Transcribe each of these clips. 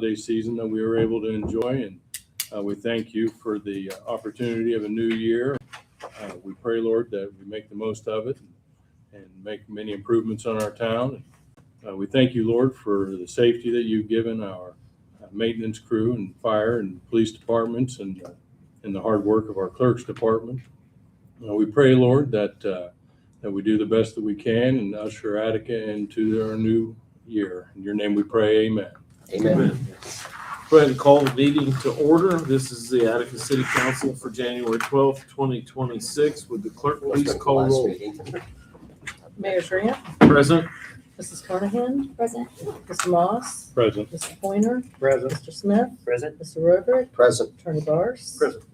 holiday season that we were able to enjoy. And we thank you for the opportunity of a new year. We pray, Lord, that we make the most of it and make many improvements on our town. We thank you, Lord, for the safety that you've given our maintenance crew and fire and police departments and the hard work of our clerks department. We pray, Lord, that we do the best that we can and usher Attica into our new year. In your name we pray, amen. Amen. Go ahead and call the meeting to order. This is the Attica City Council for January 12th, 2026. Would the clerk please call roll? Mayor Grant, Present. Mrs. Carnahan, Present. Mr. Moss, Present. Mr. Pointer, Present. Mr. Smith, Present. Mr. Robrick, Present. Attorney Bars. Present.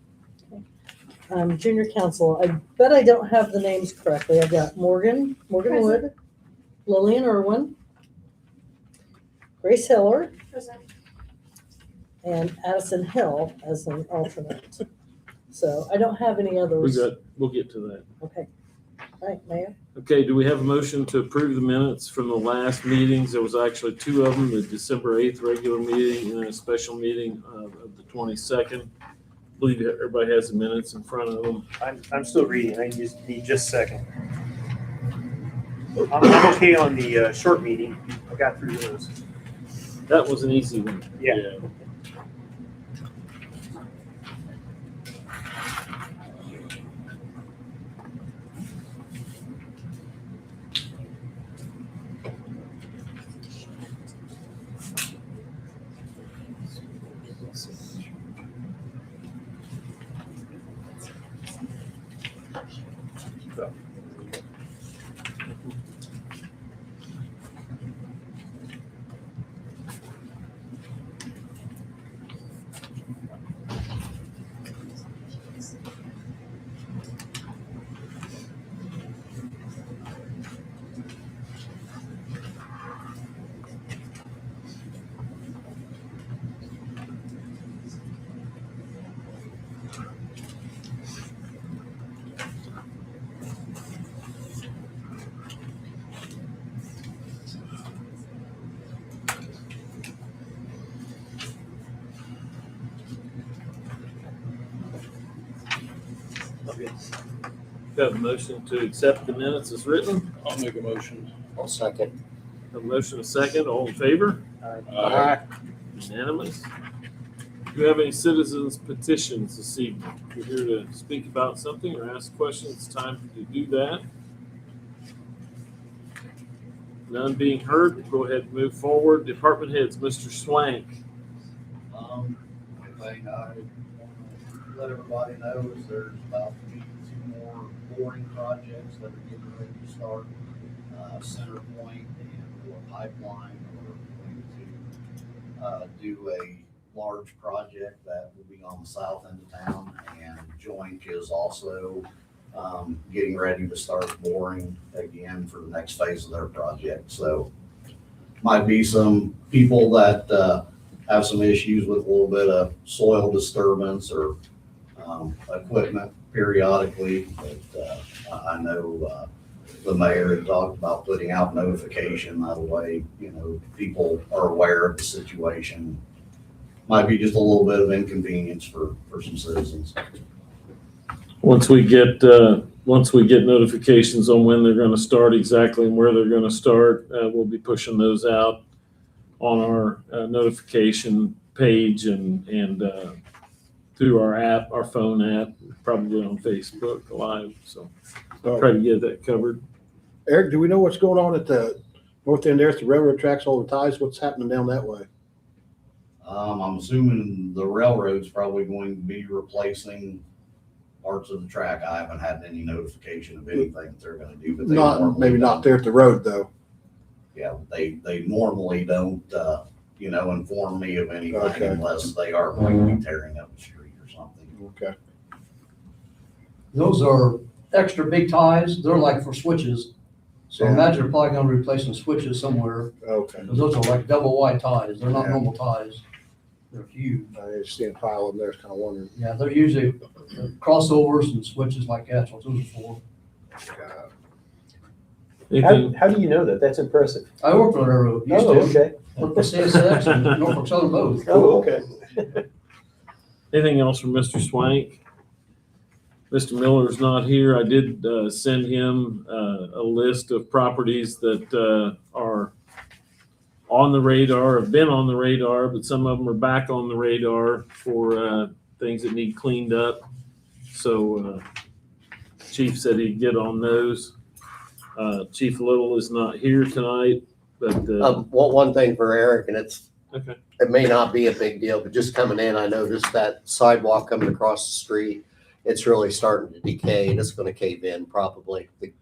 Junior Council, I bet I don't have the names correctly. I've got Morgan Present. Wood, Lillian Irwin, Grace Hiller, Present. and Addison Hill as an alternate. So I don't have any others. We'll get to that. Okay. All right, Mayor. Okay, do we have a motion to approve the minutes from the last meetings? There was actually two of them, the December 8th regular meeting and a special meeting of the 22nd. I believe everybody has the minutes in front of them. I'm still reading. I need just a second. I'm okay on the short meeting. I got through those. That was an easy one. Yeah. Got a motion to accept the minutes as written. I'll make a motion. I'll second. A motion, a second. All in favor? Aye. Unanimous. Do you have any citizens petitions this evening? If you're here to speak about something or ask questions, it's time to do that. None being heard, we'll go ahead and move forward. Department heads, Mr. Swank. The thing I want to let everybody know is there's about 2 more boring projects that are getting ready to start. Center Point and or Pipeline are going to do a large project that will be on the south end of town, and Joint is also getting ready to start boring again for the next phase of their project. So might be some people that have some issues with a little bit of soil disturbance or equipment periodically, but I know the mayor had talked about putting out notification that way, people are aware of the situation. Might be just a little bit of inconvenience for some citizens. Once we get notifications on when they're going to start exactly and where they're going to start, we'll be pushing those out on our notification page and through our app, our phone app, probably on Facebook Live. So try to get that covered. Eric, do we know what's going on at the north end there at the railroad tracks, all the ties? What's happening down that way? I'm assuming the railroad's probably going to be replacing parts of the track. I haven't had any notification of anything that they're going to do, but Maybe not there at the road though. Yeah, they normally don't, inform me of anything Okay. unless they are going to be tearing up the street or something. Okay. Those are extra big ties. They're like for switches. So Yeah. imagine they're probably gonna replace some switches somewhere. Okay. 'Cause those are like double wide ties. They're not Yeah. normal ties. They're huge. I just seen a pile of them there. I was kind of wondering. Yeah, they're usually crossovers and switches like that. That's what those are for. Anything? How do you know that? That's impressive. I worked on a railroad. Used Oh, to. okay. Work for CSX and Norfolk Southern both. Oh, okay. Anything else from Mr. Swank? Mr. Miller's not here. I did send him a list of properties that are on the radar, have been on the radar, but some of them are back on the radar for things that need cleaned up. So Chief said he'd get on those. Chief Little is not here tonight, but One thing for Eric, and okay. it may not be a big deal, but just coming in, I noticed that sidewalk coming across the street, it's really starting to decay and it's gonna cave in probably. The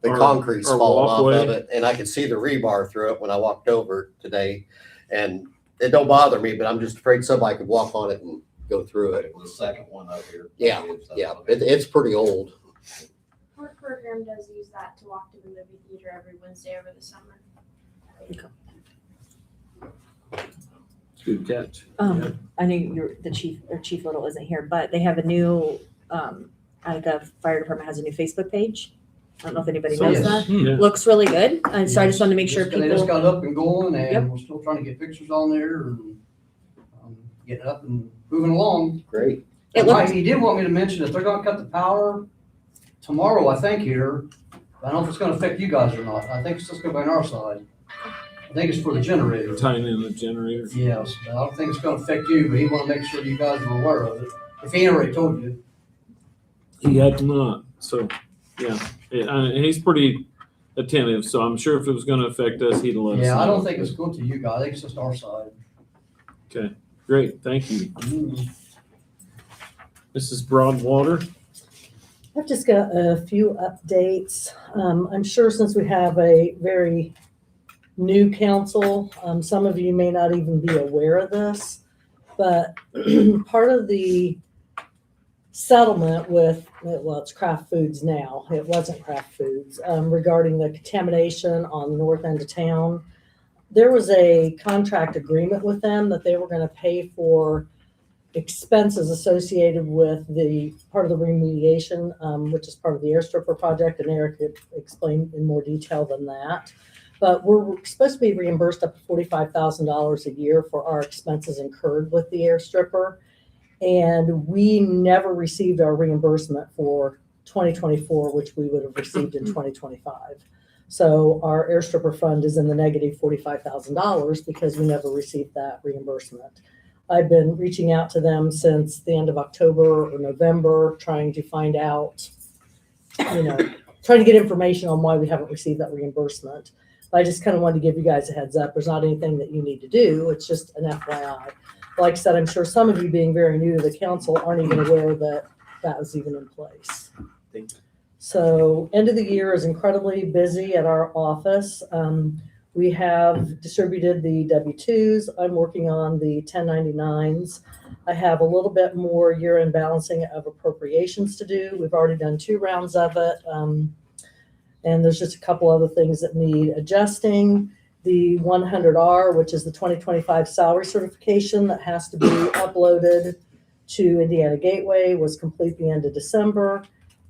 concrete's falling off of it, and I could see the rebar through it when I walked over today. And it don't bother me, but I'm just afraid somebody could walk on it and go through it. The second one up here. Yeah, it's pretty old. Our program does use that to walk to the movie theater every Wednesday over the summer. Good catch. I know the Chief Little isn't here, but they have a new, Attica Fire Department has a new Facebook page. I don't know if anybody knows Yes. that. Yeah. Looks really good. And so I just wanted to make sure They just people, got up and going, and Yep. we're still trying to get pictures on there and getting up and moving along. Great. It Mike, looked- he did want me to mention that they're gonna cut the power tomorrow, I think, here. I don't know if it's gonna affect you guys or not. I think it's just gonna be on our side. I think it's for the generator. Tying in the generator. Yes, but I don't think it's gonna affect you, but he wanna make sure you guys are aware of it. If he ain't already told you. He had not. So, yeah. And he's pretty attentive. So I'm sure if it was going to affect us, he'd let us know. Yeah, I don't think it's going to you guys. I think it's just our side. Great. Thank you. Mrs. Broadwater. I've just got a few updates. I'm sure since we have a very new council, some of you may not even be aware of this, but part of the settlement with, well, it's Kraft Foods now, it wasn't Kraft Foods, regarding the contamination on the north end of town, there was a contract agreement with them that they were gonna pay for expenses associated with the part of the remediation, which is part of the airstripper project, and Eric could explain in more detail than that. But we're supposed to be reimbursed up to $45,000 a year for our expenses incurred with the airstripper. And we never received our reimbursement for 2024, which we would have received in 2025. So our airstripper fund is in the negative $45,000 because we never received that reimbursement. I've been reaching out to them since the end of October or November, trying to find out, trying to get information on why we haven't received that reimbursement. I just kind of wanted to give you guys a heads up. There's not anything that you need to do. It's just an FYI. Like I said, I'm sure some of you being very new to the council aren't even aware that that was even in place. Thank you. So end of the year is incredibly busy at our office. We have distributed the W-2s. I'm working on the 1099s. I have a little bit more year-end balancing of appropriations to do. We've already done 2 rounds of it. And there's just a couple other things that need adjusting. The 100R, which is the 2025 salary certification that has to be uploaded to Indiana Gateway, was complete the end of December.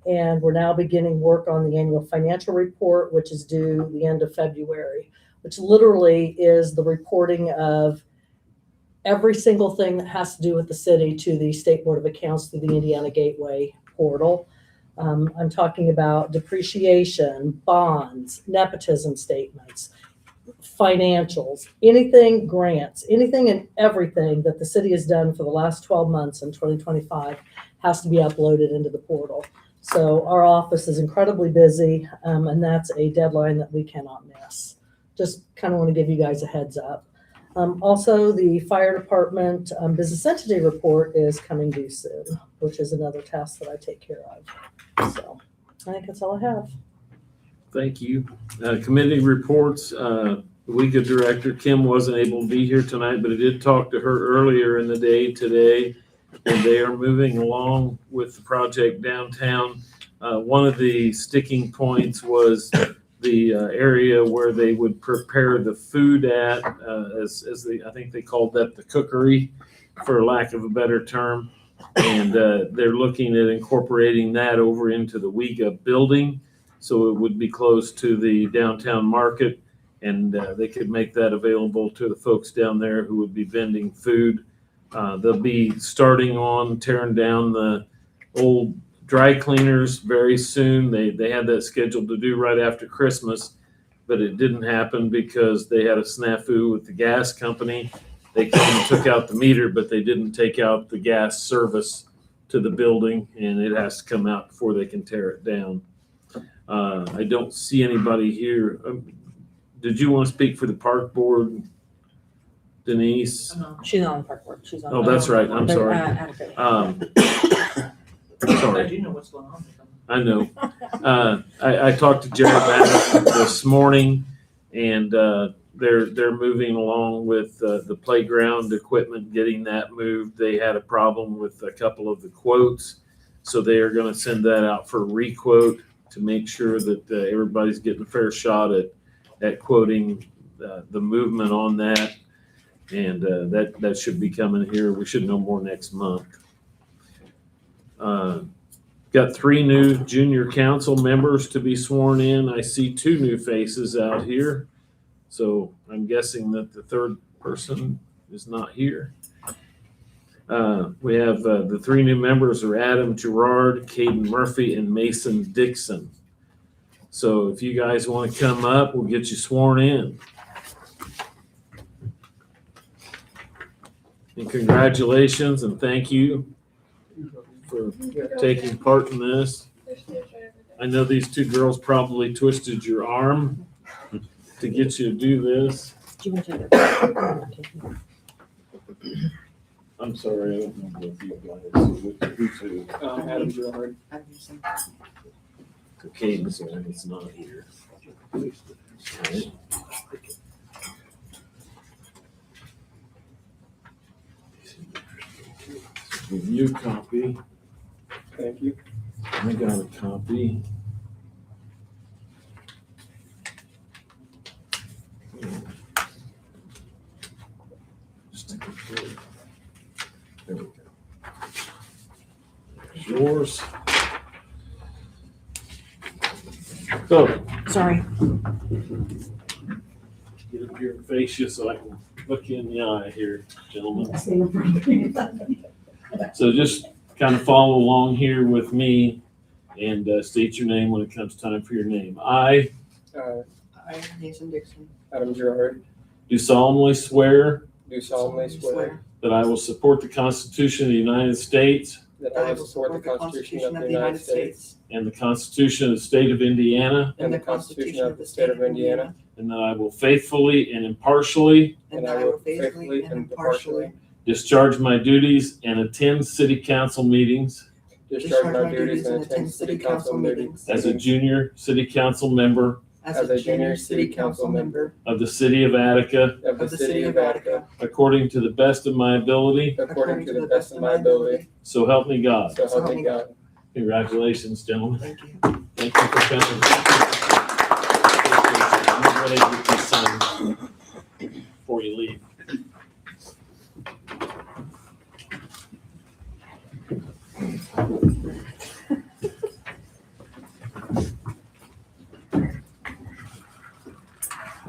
And we're now beginning work on the annual financial report, which is due the end of February, which literally is the reporting of every single thing that has to do with the city to the State Board of Accounts through the Indiana Gateway portal. I'm talking about depreciation, bonds, nepotism statements, financials, anything, grants, anything and everything that the city has done for the last 12 months in 2025 has to be uploaded into the portal. So our office is incredibly busy, and that's a deadline that we cannot miss. Just kind of want to give you guys a heads up. Also, the fire department business entity report is coming due soon, which is another task that I take care of. So I think that's all I have. Thank you. Committee reports. WECA Director Kim wasn't able to be here tonight, but I did talk to her earlier in the day today, and they are moving along with the project downtown. One of the sticking points was the area where they would prepare the food at, I think they called that the cookery, for lack of a better term. And they're looking at incorporating that over into the WECA building, so it would be close to the downtown market. and they could make that available to the folks down there who would be vending food. They'll be starting on tearing down the old dry cleaners very soon. They had that scheduled to do right after Christmas, but it didn't happen because they had a snafu with the gas company. They came and took out the meter, but they didn't take out the gas service to the building, and it has to come out before they can tear it down. I don't see anybody here. Did you want to speak for the park board, Denise? She's on the park board. She's on. Oh, that's right. I'm sorry. Attica. Sorry. I do know what's going on. I know. I talked to Jared Maddox this morning, and they're moving along with the playground equipment, getting that moved. They had a problem with a couple of the quotes, so they are going to send that out for requote to make sure that everybody's getting a fair shot at quoting the movement on that, and that should be coming here. We should know more next month. Got 3 new junior council members to be sworn in. I see 2 new faces out here. So I'm guessing that the third person is not here. We have the 3 new members are Adam Gerard, Caden Murphy, and Mason Dixon. So if you guys want to come up, we'll get you sworn in. And congratulations and thank you for taking part in this. I know these 2 girls probably twisted your arm to get you to do this. Do you want to take it? I'm sorry, I don't know if you guys. Who's who? Adam Gerard. Cocaine's the one that's not here. Right. Give you a copy. Thank you. I got a copy. Stick it through. There we go. There's yours. So, Sorry. get up here and face you so I can look you in the eye here, gentlemen. So just kind of follow along here with me and state your name when it comes time for your name. I Mason Dixon. Adam Gerard. do solemnly swear Do solemnly swear that I will support the Constitution of the United States that I will support the Constitution of the United States and the Constitution of the State of Indiana, and the Constitution of the State of Indiana, and that I will faithfully and impartially and I will faithfully and impartially discharge my duties and attend city council meetings discharge my duties and attend city council meetings as a junior city council member as a junior city council member of the city of Attica, of the city of Attica, according to the best of my ability. according to the best of my ability. So help me God. So help me God. Congratulations, gentlemen. Thank you. Thank you for coming. I'm ready to get these signed before you leave.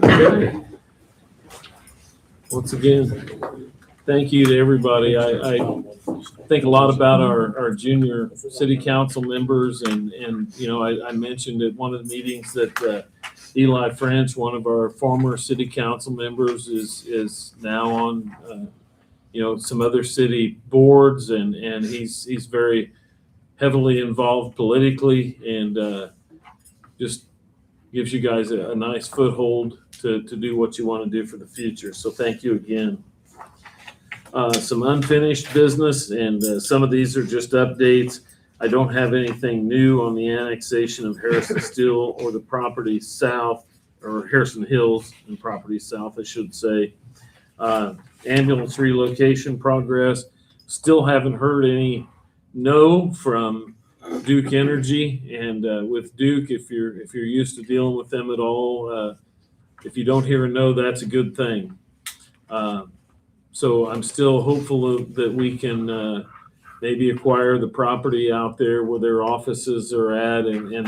Okay. Once again, thank you to everybody. I think a lot about our junior city council members and you know, I mentioned at one of the meetings that Eli French, one of our former city council members, is now on you know, some other city boards and he's very heavily involved politically and just gives you guys a nice foothold to do what you want to do for the future. So thank you again. Some unfinished business, and some of these are just updates. I don't have anything new on the annexation of Harrison Steel or the property south, or Harrison Hills and property south, I should say. Ambulance relocation progress. Still haven't heard any no from Duke Energy, and with Duke, if you're used to dealing with them at all, if you don't hear a no, that's a good thing. So I'm still hopeful that we can maybe acquire the property out there where their offices are at and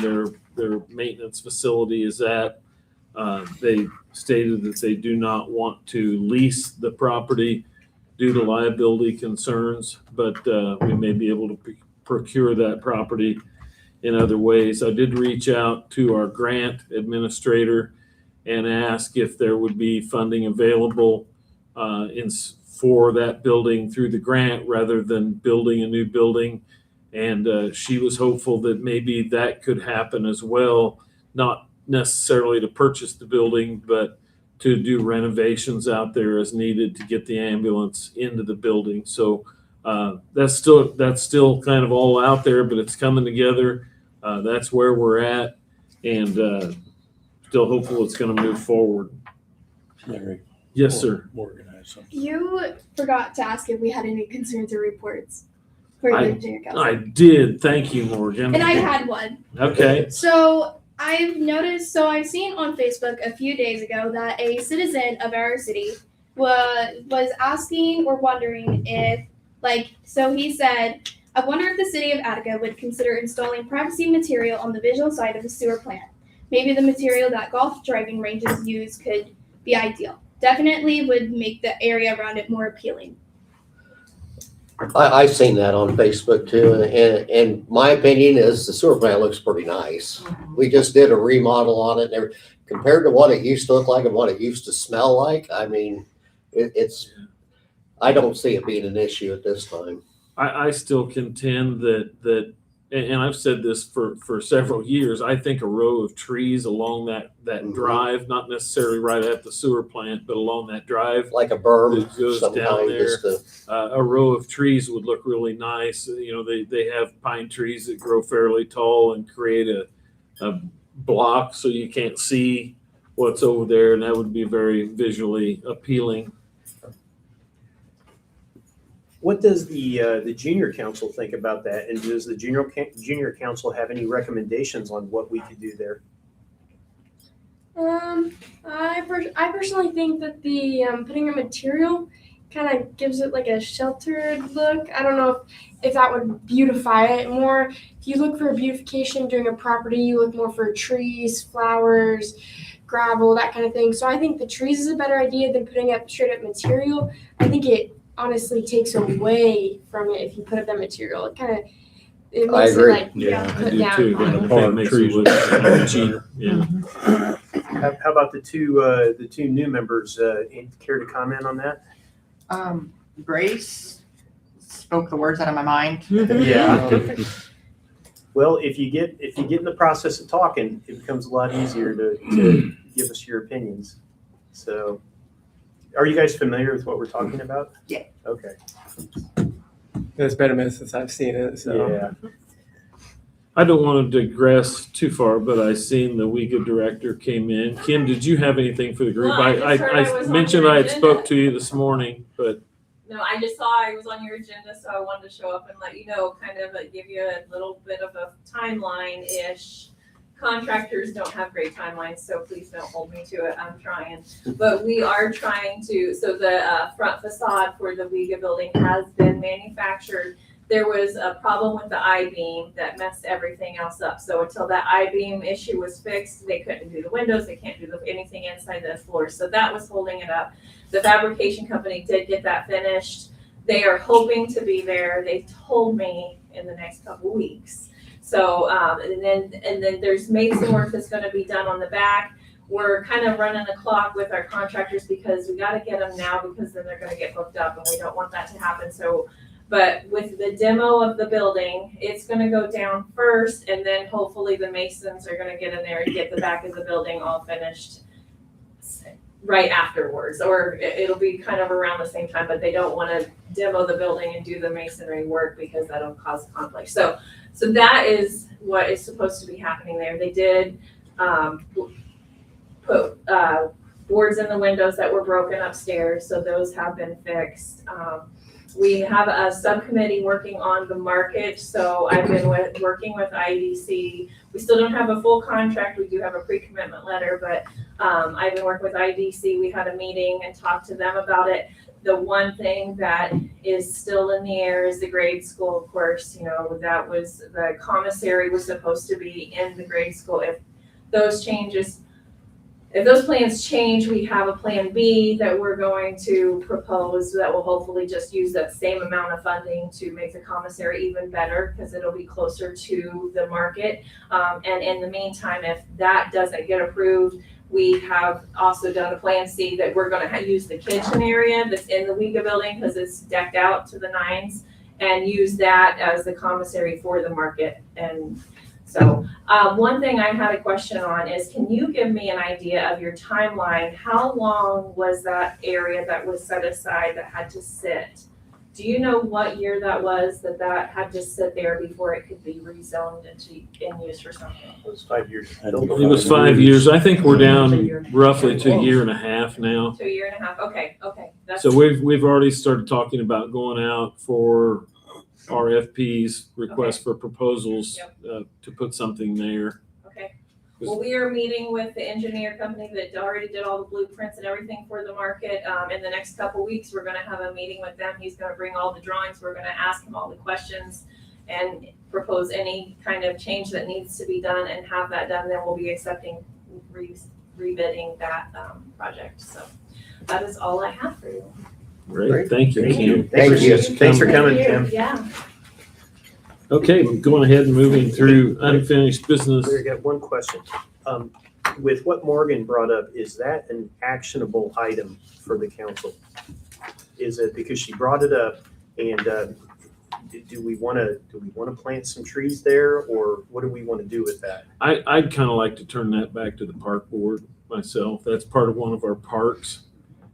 their maintenance facility is at. They stated that they do not want to lease the property due to liability concerns, but we may be able to procure that property in other ways. I did reach out to our grant administrator and ask if there would be funding available for that building through the grant rather than building a new building. And she was hopeful that maybe that could happen as well, not necessarily to purchase the building, but to do renovations out there as needed to get the ambulance into the building. So that's still kind of all out there, but it's coming together. That's where we're at, and still hopeful it's going to move forward. Larry. Yes, sir. Morgan has something. You forgot to ask if we had any concerns or reports for the junior council. I did. Thank you, Morgan. And I had one. Okay. So I've noticed, I've seen on Facebook a few days ago that a citizen of our city was asking or wondering if, he said, I wonder if the city of Attica would consider installing privacy material on the visual side of the sewer plant. Maybe the material that golf driving ranges use could be ideal. Definitely would make the area around it more appealing. I've seen that on Facebook too, and my opinion is the sewer plant looks pretty nice. We just did a remodel on it, and compared to what it used to look like and what it used to smell like, I mean, I don't see it being an issue at this time. I still contend that, and I've said this for several years, I think a row of trees along that drive, not necessarily right at the sewer plant, but along that drive. Like a berm that goes down there. A row of trees would look really nice. They have pine trees that grow fairly tall and create a block so you can't see what's over there, and that would be very visually appealing. What does the junior council think about that? And does the junior council have any recommendations on what we could do there? I personally think that the putting a material kind of gives it like a sheltered look. I don't know if that would beautify it more. If you look for beautification during a property, you look more for trees, flowers, gravel, that kind of thing. So I think the trees is a better idea than putting up straight up material. I think it honestly takes away from it if you put up that material. It makes it like I put do down. too. It makes it look cheap. Yeah. How about the two new members? Care to comment on that? Grace spoke the words out of my mind. Yeah. Well, if you get in the process of talking, it becomes a lot easier to give us your opinions. So, are you guys familiar with what we're talking about? Yeah. Okay. It's been a minute since I've seen it, so. Yeah. I don't want to digress too far, but I seen the WEGA director came in. Kim, did you have anything for the group? No, I just heard I was I on mentioned your I had agenda. spoke to you this morning, but No, I just saw I was on your agenda, so I wanted to show up and let you know, kind of give you a little bit of a timeline-ish. Contractors don't have great timelines, so please don't hold me to it. I'm trying. But we are trying to, so the front facade for the WEGA building has been manufactured. There was a problem with the I-beam that messed everything else up. So until that I-beam issue was fixed, they couldn't do the windows, they can't do anything inside the floor. So that was holding it up. The fabrication company did get that finished. They are hoping to be there. They told me in the next couple weeks. So, and then there's mason work that's gonna be done on the back. We're kind of running the clock with our contractors because we gotta get them now because then they're gonna get booked up and we don't want that to happen. So, but with the demo of the building, it's gonna go down first and then hopefully the masons are gonna get in there and get the back of the building all finished right afterwards, or it'll be kind of around the same time, but they don't want to demo the building and do the masonry work because that'll cause conflict. So that is what is supposed to be happening there. They did put boards in the windows that were broken upstairs, so those have been fixed. We have a subcommittee working on the market, so I've been working with IDC. We still don't have a full contract. We do have a pre-commitment letter, but I've been working with IDC. We had a meeting and talked to them about it. The one thing that is still in the air is the grade school, of course. That was the commissary was supposed to be in the grade school. If those changes, if those plans change, we have a plan B that we're going to propose that will hopefully just use that same amount of funding to make the commissary even better, because it'll be closer to the market. And in the meantime, if that doesn't get approved, we have also done a plan C that we're gonna use the kitchen area that's in the Wega building, because it's decked out to the nines, and use that as the commissary for the market. And so, one thing I had a question on is, can you give me an idea of your timeline? How long was that area that was set aside that had to sit? Do you know what year that was that had to sit there before it could be rezoned in use for something? It was 5 years. It was 5 years. I think we're down roughly to a year and a half now. To a year and a half, okay, that's. So we've already started talking about going out for RFPs, requests for proposals, to put something there. Okay, well, we are meeting with the engineer company that already did all the blueprints and everything for the market. In the next couple weeks, we're gonna have a meeting with them. He's gonna bring all the drawings. We're gonna ask him all the questions and propose any kind of change that needs to be done and have that done. Then we'll be accepting, rebidding that project. So that is all I have for you. Great, thank you, Thank Kim. you. Thank For coming, Kim. Yeah. Okay, going ahead and moving through unfinished business. We got one question. With what Morgan brought up, is that an actionable item for the council? Is it, because she brought it up, and do we want to plant some trees there, or what do we want to do with that? I'd kind of like to turn that back to the park board myself. That's part of one of our parks.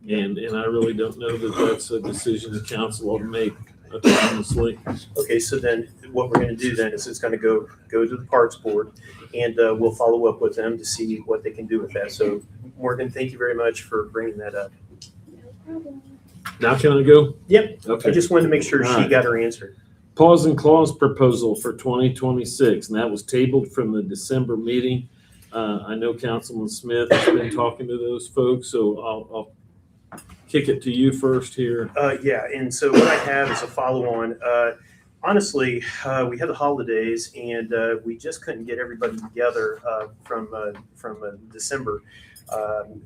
And I really don't know that that's a decision the council will make autonomously. Okay, so then what we're going to do then is it's going to go to the Parks Board, and we'll follow up with them to see what they can do with that. So Morgan, thank you very much for bringing that up. Now can I go? Yep. Okay. I just wanted to make sure All she right. got her answer. Pause and clause proposal for 2026, and that was tabled from the December meeting. I know Councilman Smith has been talking to those folks, so I'll kick it to you first here. Yeah, and so what I have is a follow-on. Honestly, we had the holidays, and we just couldn't get everybody together from December.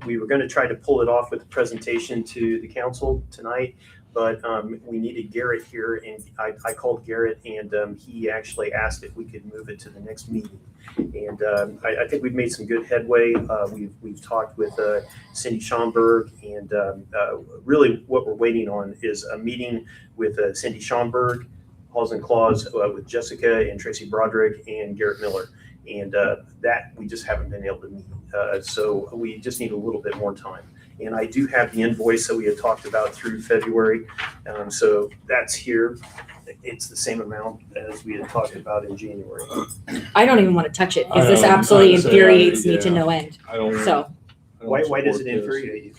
We were going to try to pull it off with the presentation to the council tonight, but we needed Garrett here, and I called Garrett, and he actually asked if we could move it to the next meeting. And I think we've made some good headway. We've talked with Cindy Schomburg, and really what we're waiting on is a meeting with Cindy Schomburg, Halls and Claws, with Jessica and Tracy Broderick and Garrett Miller. And that we just haven't been able to meet. So we just need a little bit more time. And I do have the invoice that we had talked about through February. So that's here. It's the same amount as we had talked about in January. I don't even want to touch it because I this don't- absolutely I'd say infuriates me yeah. to no end. I don't. So Why does it support this. infuriate you?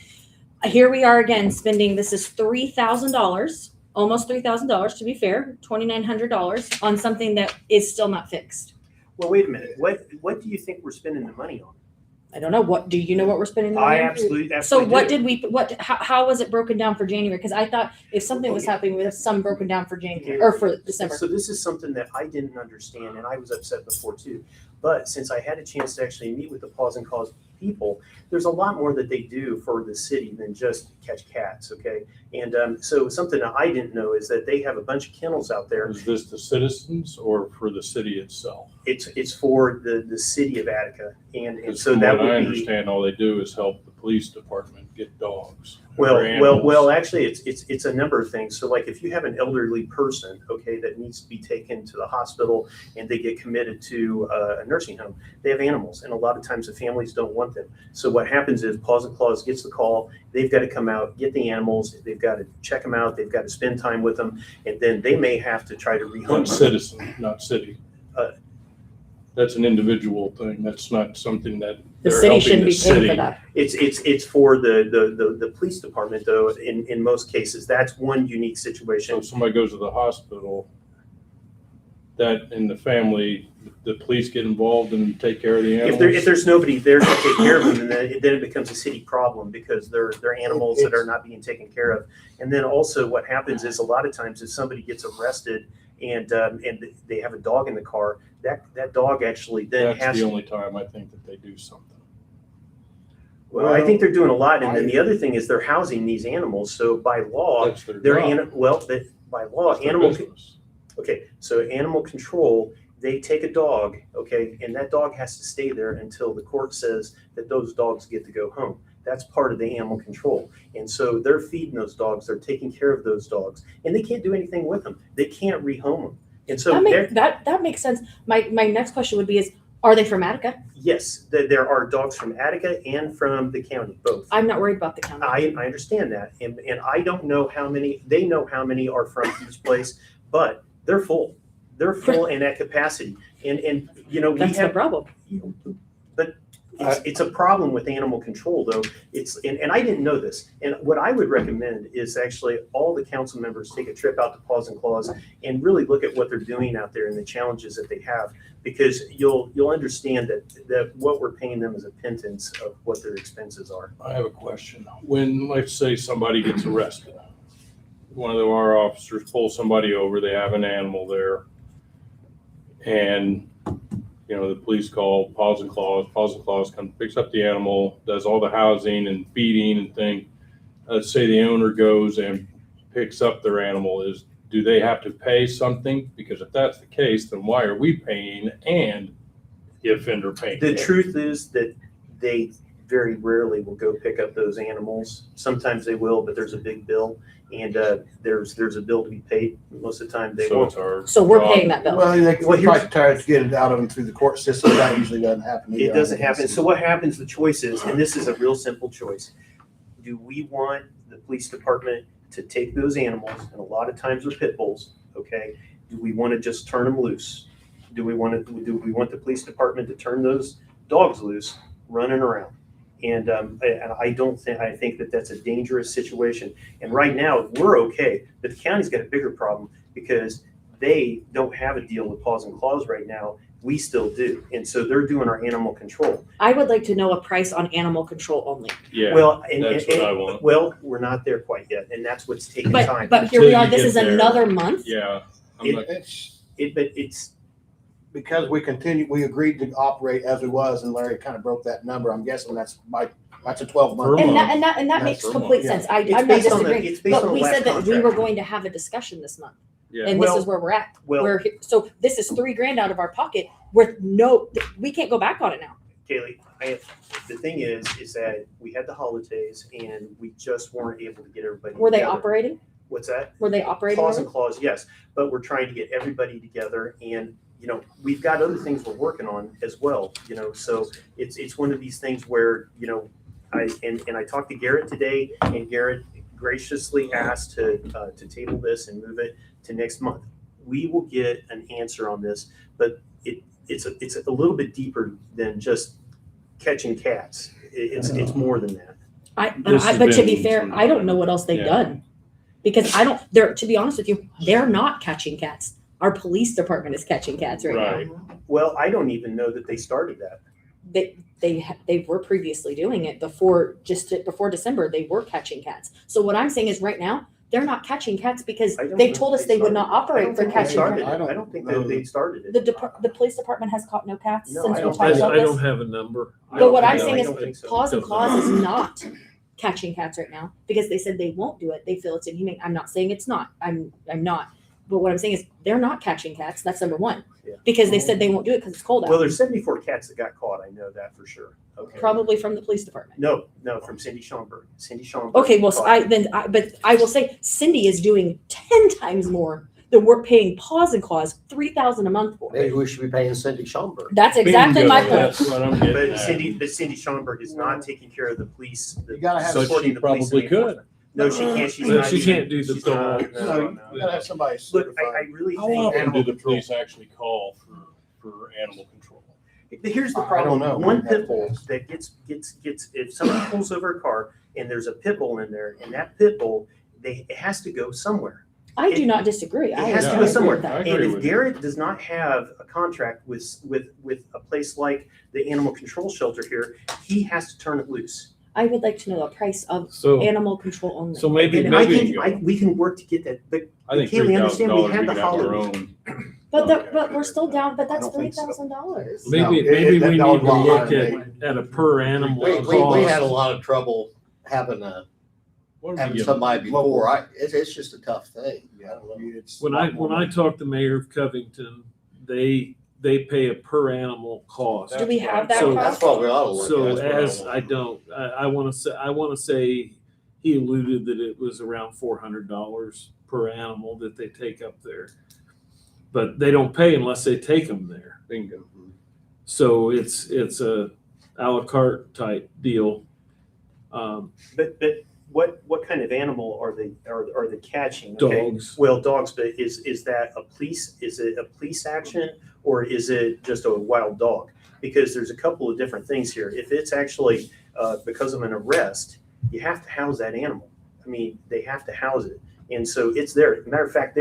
here we are again spending, this is $3,000, almost $3,000 to be fair, $2,900 on something that is still not fixed. Well, wait a minute. What do you think we're spending the money on? I don't know. What, do you know what we're spending the money I on? absolutely So what do. did we, how was it broken down for January? Because I thought if something was happening, we have some broken down for January or for December. So this is something that I didn't understand, and I was upset before too. But since I had a chance to actually meet with the Pause and Cause people, there's a lot more that they do for the city than just catch cats, okay? And so something that I didn't know is that they have a bunch of kennels out there. Is this the citizens or for the city itself? It's for the city of Attica, and Because so from that what I would be. understand, all they do is help the police department get dogs. Well, or animals. actually, it's a number of things. So like if you have an elderly person, okay, that needs to be taken to the hospital and they get committed to a nursing home, they have animals. And a lot of times the families don't want them. So what happens is Paws and Claws gets the call, they've got to come out, get the animals, they've got to check them out, they've got to spend time with them, and then they may have to try to rehome Not them. citizen, not city. That's an individual thing. That's not something that The they're city helping shouldn't the be paying city. for that. It's for the police department though, in most cases. That's one unique situation. So if somebody goes to the hospital, that in the family, the police get involved and take care of the animals? If there's nobody there to take care of them, then it becomes a city problem because they're animals that are not being taken care of. And then also what happens is a lot of times if somebody gets arrested and they have a dog in the car, that dog actually then That's has the to. only time I think that they do something. Well, I think they're doing a lot, and then the other thing is they're housing these animals, so by law, That's their they're, job. by law, That's their animal, business. okay, so animal control, they take a dog, okay, and that dog has to stay there until the court says that those dogs get to go home. That's part of the animal control. And so they're feeding those dogs, they're taking care of those dogs, and they can't do anything with them. They can't rehome them. And so That makes sense. My next question would be are they from Attica? yes, there are dogs from Attica and from the county, both. I'm not worried about the county. I understand that, and I don't know how many, they know how many are from each place, but they're full. They're full and at capacity, and you know, we That's the have, problem. but it's a problem with animal control though. And I didn't know this, and what I would recommend is actually all the council members take a trip out to Paws and Claws and really look at what they're doing out there and the challenges that they have, because you'll understand that what we're paying them is a pittance of what their expenses are. I have a question. When, let's say somebody gets arrested, one of our officers pulls somebody over, they have an animal there, and, you know, the police call Paws and Claws comes, picks up the animal, does all the housing and feeding and thing. Let's say the owner goes and picks up their animal, do they have to pay something? Because if that's the case, then why are we paying and the offender paying? The truth is that they very rarely will go pick up those animals. Sometimes they will, but there's a big bill, and there's a bill to be paid. Most of the time they So won't. it's our So we're job. paying that bill. Well, they Well, here's- try to get it out of them through the court system. That usually doesn't happen. It doesn't happen. So what happens, the choice is, and this is a real simple choice. Do we want the police department to take those animals, and a lot of times they're pit bulls, okay? Do we want to just turn them loose? Do we want the police department to turn those dogs loose, running around? And I think that that's a dangerous situation. And right now, we're okay, but the county's got a bigger problem because they don't have a deal with Paws and Claws right now. We still do. And so they're doing our animal control. I would like to know a price on animal control only. Yeah, Well, that's what I want. Well, we're not there quite yet, and that's what's taking time. But here we Until are. you This get is there. another month. Yeah. I'm It- not- But it's, Because we agreed to operate as we was, and Larry kind of broke that number. I'm guessing that's a 12-month. And month. that That's makes per complete month. sense. It's I'm not based on the- disagreeing. it's based on But the we last said that we contract. were going to have a discussion this month. Yeah. And Well- this is where we're at. well, So this is $3,000 out of our pocket we can't go back on it now. Kaylee, the thing is that we had the holidays and we just weren't able to get everybody Were they together. operating? What's that? Were they operating? Paws already? and Claws, yes, but we're trying to get everybody together, and you know, we've got other things we're working on as well, you know, so it's one of these things where, you know, I talked to Garrett today, and Garrett graciously asked to table this and move it to next month. We will get an answer on this, but it's a little bit deeper than just catching cats. It's more than that. This has But to be been fair, some- I don't know what else they've Yeah. done. Because to be honest with you, they're not catching cats. Our police department is catching cats right Right. now. Well, I don't even know that they started that. They were previously doing it before December. They were catching cats. So what I'm saying is right now they're not catching cats because I don't they know told if us they would not started it. I operate don't for think they catching started cats. it. I don't think that they started it. The police department has caught no cats No, since I we don't talked think so. about I don't this. have a number. But what I I'm don't- saying I is don't think so. Paws and Claws is not catching cats right now because they said they won't do it. They feel it's inhumane. I'm not saying it's not. I'm not. But what I'm saying is they're not catching cats. That's number one. Yeah. Because they said they won't do it because it's cold out. Well, there's 74 cats that got caught. I know that for sure. Okay. Probably from the police department. No, from Cindy Schomburg. Cindy Schomburg. Okay, well, so caught. but I will say Cindy is doing 10 times more than we're paying Paws and Claws $3,000 a month for. Maybe we should be paying Cindy Schomburg. That's exactly Bingo. my point. That's what I'm getting But at. Cindy Schomburg is not taking care of the police. You gotta have- So supporting she the police probably and could. enforcement. No, she can't. She's No, not. she even- can't do the she's dog. not- No, no. you gotta have somebody Look, I certified. really How think. often Animal do the control. police actually call for animal control? Here's the I problem. don't know. One pit bull that gets if somebody pulls over a car and there's a pit bull in there, and that pit bull, it has to go somewhere. I do not disagree. It I has to agree go with somewhere. that. I And agree if with you. Garrett does not have a contract with a place like the animal control shelter here, he has to turn it loose. I would like to know the price of So, animal control only. so maybe, And I maybe, think we can work to get that, but I think Kaylee, understand we $3,000 had we the could have our holidays. own. But we're still down, but I that's don't think so. $3,000. maybe, No, maybe that we dollar need to amount look higher, at a per animal We had a cost. lot of trouble having What did we having give somebody Local. before. It's just a tough thing. I don't know. It's When a lot more I money. talked to Mayor of Covington, they pay a per animal cost. Do we have that So- cost? That's what we ought to look So at. as I want to say he alluded that it was around $400 per animal that they take up there, but they don't pay unless they take them there. Bingo. So it's a a la carte type deal. But what kind of animal are they catching? Okay, Dogs. well, dogs, but is that is it a police action or is it just a wild dog? Because there's a couple of different things here. If it's actually because of an arrest, you have to house that animal. I mean, they have to house it. And so it's there. Matter of fact,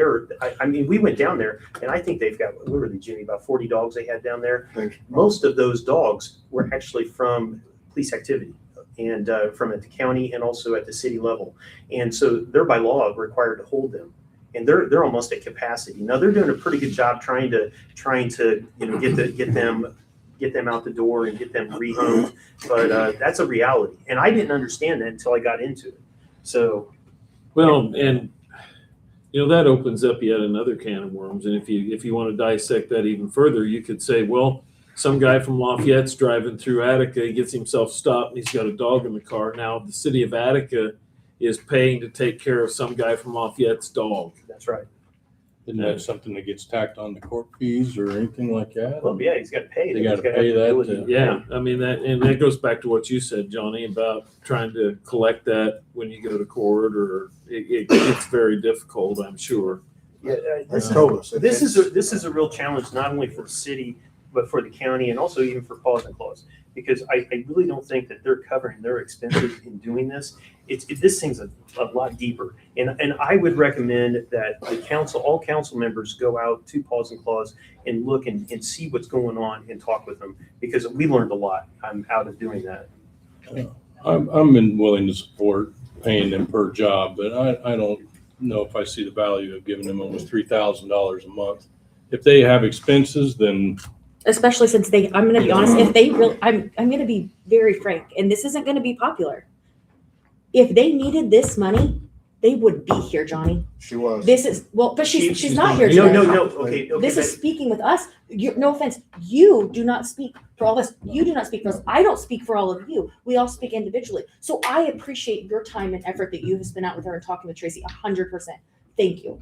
I mean, we went down there and I think they've got, what were they, Jimmy, about 40 dogs they had down there. Most of those dogs were actually from police activity and from at the county and also at the city level. And so they're by law required to hold them. And they're almost at capacity. Now they're doing a pretty good job trying to get them out the door and get them rehomed. But that's a reality. And I didn't understand that until I got into it. So Well, and that opens up yet another can of worms. And if you want to dissect that even further, you could say, well, some guy from Lafayette's driving through Attica, he gets himself stopped, and he's got a dog in the car. Now the city of Attica is paying to take care of some guy from Lafayette's dog. that's right. Isn't that something that gets tacked on the court fees or anything like that? Well, yeah, he's got to pay. They He's gotta gotta pay have the that ability to- to Yeah, pay. I mean that goes back to what you said, Johnny, about trying to collect that when you go to court, or it gets very difficult, I'm sure. Yeah, They told us. this is a real challenge, not only for the city, but for the county and also even for Paws and Claws. Because I really don't think that they're covering their expenses in doing this. This thing's a lot deeper. And I would recommend that all council members go out to Paws and Claws and look and see what's going on and talk with them, because we learned a lot out of doing that. I'm willing to support paying them per job, but I don't know if I see the value of giving them almost $3,000 a month. If they have expenses, then Especially since I'm going to be honest, if they really, I'm going to be very frank, and this isn't going to be popular. If they needed this money, they would be here, Johnny. She was. This is, but she's not here No, today. no, okay. This is speaking with us. No offense. You do not speak for all of us. You do not speak for us. I don't speak for all of you. We all speak individually. So I appreciate your time and effort that you have spent out with her and talking with Tracy 100%. Thank you.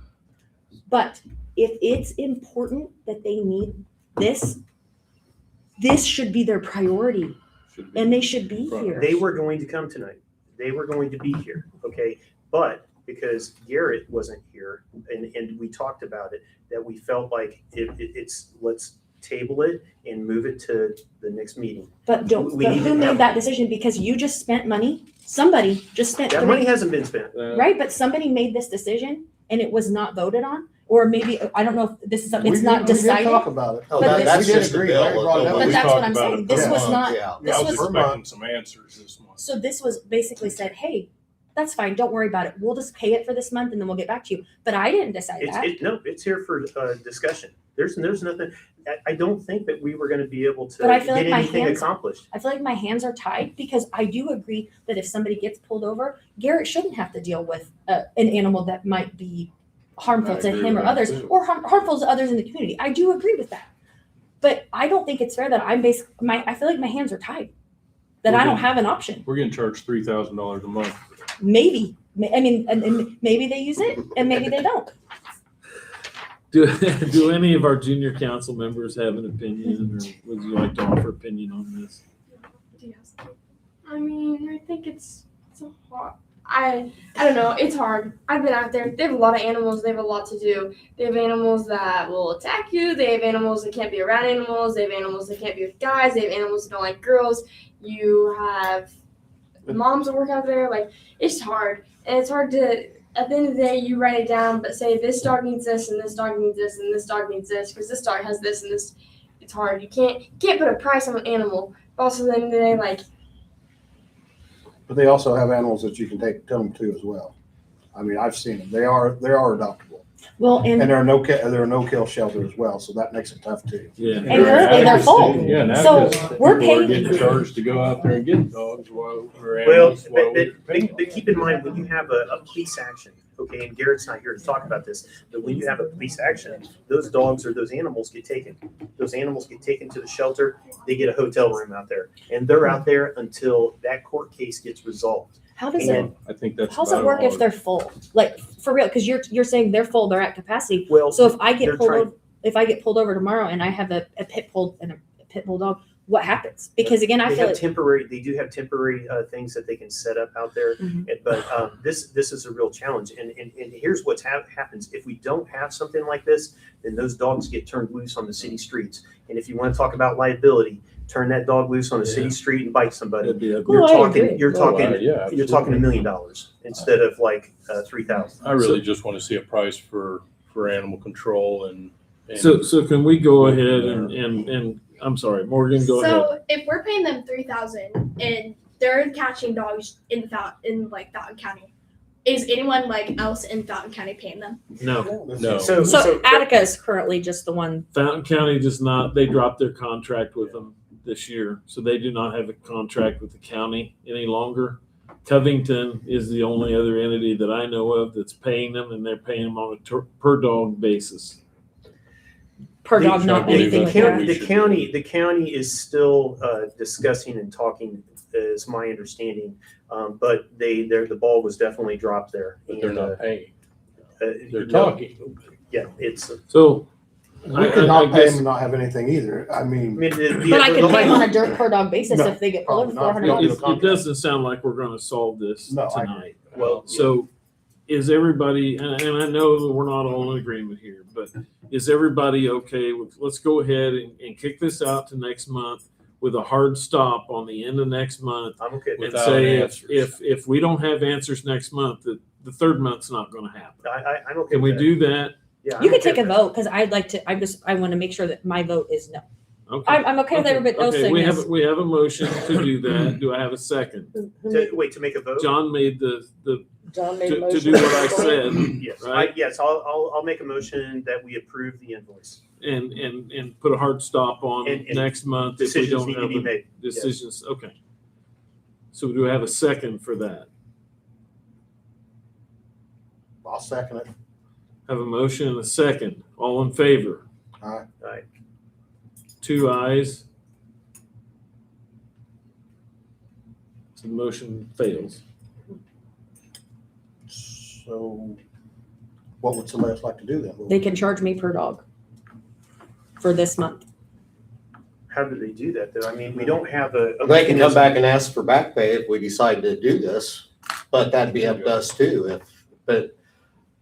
But if it's important that they need this should be their priority, should be. and they should be here. They were going to come tonight. They were going to be here, okay? But because Garrett wasn't here and we talked about it, that we felt like let's table it and move it to the next meeting. But who made that decision? Because you just spent money. Somebody just spent That money hasn't been spent. right? But somebody made this decision and it was not voted on, or maybe I don't know if this is it's not We did decided. talk about it. Oh, But this- that's We did just the agree, bill. Larry brought it up. But We that's talked what I'm about saying. it This per was month. not. Yeah. This I was was expecting some answers this month. So this was basically said, hey, that's fine. Don't worry about it. We'll just pay it for this month and then we'll get back to you. But I didn't decide that. It's here for discussion. There's nothing. I don't think that we were going to be able to But I feel get like my anything hands- accomplished. I feel like my hands are tied because I do agree that if somebody gets pulled over, Garrett shouldn't have to deal with an animal that might be harmful I to agree him or with that others, too. or harmful to others in the community. I do agree with that. But I don't think it's fair that I feel like my hands are tied, that We're I don't getting- have an option. We're getting charged $3,000 a month. Maybe. I mean, and maybe they use it and maybe they don't. Do any of our junior council members have an opinion, or would you like to offer opinion on this? Yes. I mean, I think it's a hard. I don't know. It's hard. I've been out there. They have a lot of animals. They have a lot to do. They have animals that will attack you. They have animals that can't be around animals. They have animals that can't be with guys. They have animals that don't like girls. You have moms that work out there. Like, it's hard. And it's hard to, at the end of the day, you write it down, but say this dog needs this and this dog needs this and this dog needs this because this dog has this and this. It's hard. You can't put a price on an animal. But also, at the end of the day, like, But they also have animals that you can take them to as well. I mean, I've seen them. They are adoptable. Well, And and there are no kill shelters as well, so that makes it tough too. Yeah. And currently they're full. Yeah, now So because we're people are paying- getting charged to go out there and get dogs or Well, animals while we're paying but keep in mind, when you have a police action, okay, and Garrett's not here to talk about this, but when you have a police action, those dogs or those animals get taken. Those animals get taken to the shelter, they get a hotel room out there, and they're out there until that court case gets resolved. how does it, And, I think that's. how's it about work all if they're full? Like, for real, because you're saying they're full, they're at capacity. well, So if I they're get pulled trying- over, if I get pulled over tomorrow and I have a pit bull and a pit bull dog, what happens? Because again, I they feel have like temporary, they do have temporary things that they can set up out there. Mhm. But this is a real challenge. And here's what's happens. If we don't have something like this, then those dogs get turned loose on the city streets. And if you want to talk about liability, turn that dog loose on a city street and bite somebody. That'd be a- Well, I agree. You're Oh, talking, yeah, you're talking absolutely. $1 million instead of like 3,000. I really just want to see a price for animal control and. So can we go ahead and I'm sorry, Morgan, go ahead. So if we're paying them 3,000 and they're catching dogs in Fountain County, is anyone like else in Fountain County paying them? No, No. so Attica is currently just the one. Fountain County does not, they dropped their contract with them this year, so they do not have a contract with the county any longer. Covington is the only other entity that I know of that's paying them, and they're paying them on a per dog basis. Per The- dog, not I believe anything that's like what that. we The should county, the county is still discussing and talking, is my understanding. But the ball was definitely dropped there. But they're And, not paying. They're no, talking. Yeah, it's. So We could not pay them and not have anything either. I mean, But I could pay them on a dirt per dog basis No, if they get pulled over probably not. $400. it doesn't sound like we're gonna solve this No, I tonight. Well, So is everybody, and I know that we're not all in agreement here, but is everybody okay with, let's go ahead and kick this out to next month with a hard stop on the end of next month I'm okay. and Without say answers. if we don't have answers next month, the third month's not gonna happen. I'm okay. Can we with that. do that? Yeah, You I'm could okay take a with that. vote because I'd like to. I want to make sure that my vote is no. Okay. I'm okay with everybody else Okay, saying we yes. have a motion to do that. Do I have a second? Wait, to make a vote? John made the John made a to motion. do what I said. Yes, Right. yes, I'll make a motion that we approve the invoice. And put a hard stop on And next month if we Decisions don't need to have be the made. Yes. decisions. Okay. So do I have a second for that? I'll second it. Have a motion and a second. All in favor? Aye. Aye. 2 ayes. So the motion fails. So what would somebody else like to do then? They can charge me per dog for this month. How do they do that though? I mean, we don't have a. They can come back and ask for back pay if we decide to do this, but that'd be up to us too. But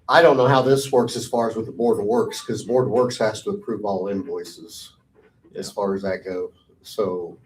I don't know how this works as far as with the Board of Works, because Board of Works has to approve all invoices as far as that goes. So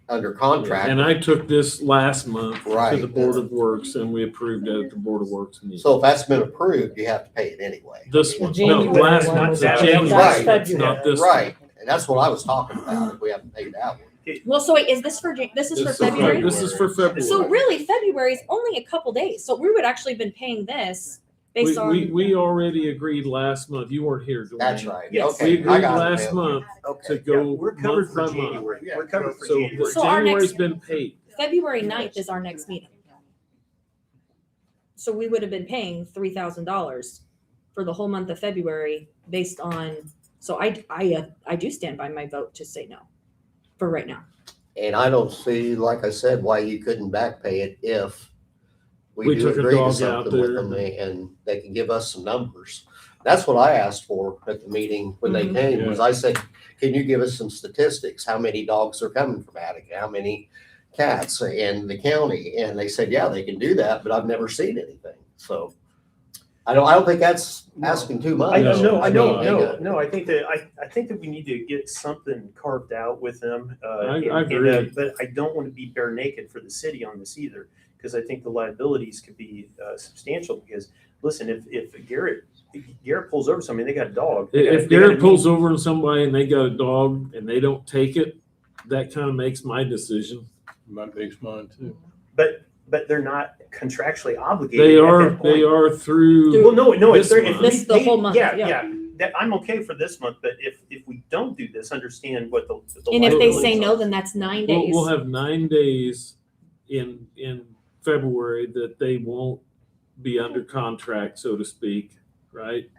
under contract. And I took this last month to the Right. Board of Works and we approved it at the Board of Works meeting. So if that's been approved, you have to pay it anyway. This one, no, January last one month, was- That's January, February. not this one. Right, and that's what I was talking about, if we haven't paid that one. Well, so wait, is this for this is for This February? This is for February. So really, February is only a couple days. So we would actually been paying this based on. We already agreed last month. You weren't here, Dwayne. That's right. Yes. We Okay, I agreed got it last now. month to Okay, go yeah, we're covered month for by month. January. Yeah. We're covered for So January. So our January's next- been paid. February 9th is our next meeting. So we would have been paying $3,000 for the whole month of February based on, so I do stand by my vote to say no for right now. And I don't see, like I said, why you couldn't back pay it if We we do took a agree to dog out something with there. them and they can give us some numbers. That's what I asked for at the meeting when they Mhm. came, was I said, can you give us some statistics? How many dogs are coming from Attica? How many cats in the county? And they said, yeah, they can do that, but I've never seen anything. So I don't think that's asking too much. I No, I think that we need to get something carved out with them. I agree. But I don't want to be bare naked for the city on this either, because I think the liabilities could be substantial. Because listen, if Garrett pulls over somebody, they got a dog. If Garrett pulls over on somebody and they got a dog and they don't take it, that kind of makes my decision. That makes mine too. but they're not contractually obligated. They at are, that point. they are through. Well, no, if this they're, if month. we This, the pay- whole month, yeah. That, I'm okay for this month, but if we don't do this, understand what the And if they liabilities say no, are. then that's 9 We'll, days. we'll have 9 days in February that they won't be under contract, so to speak, right?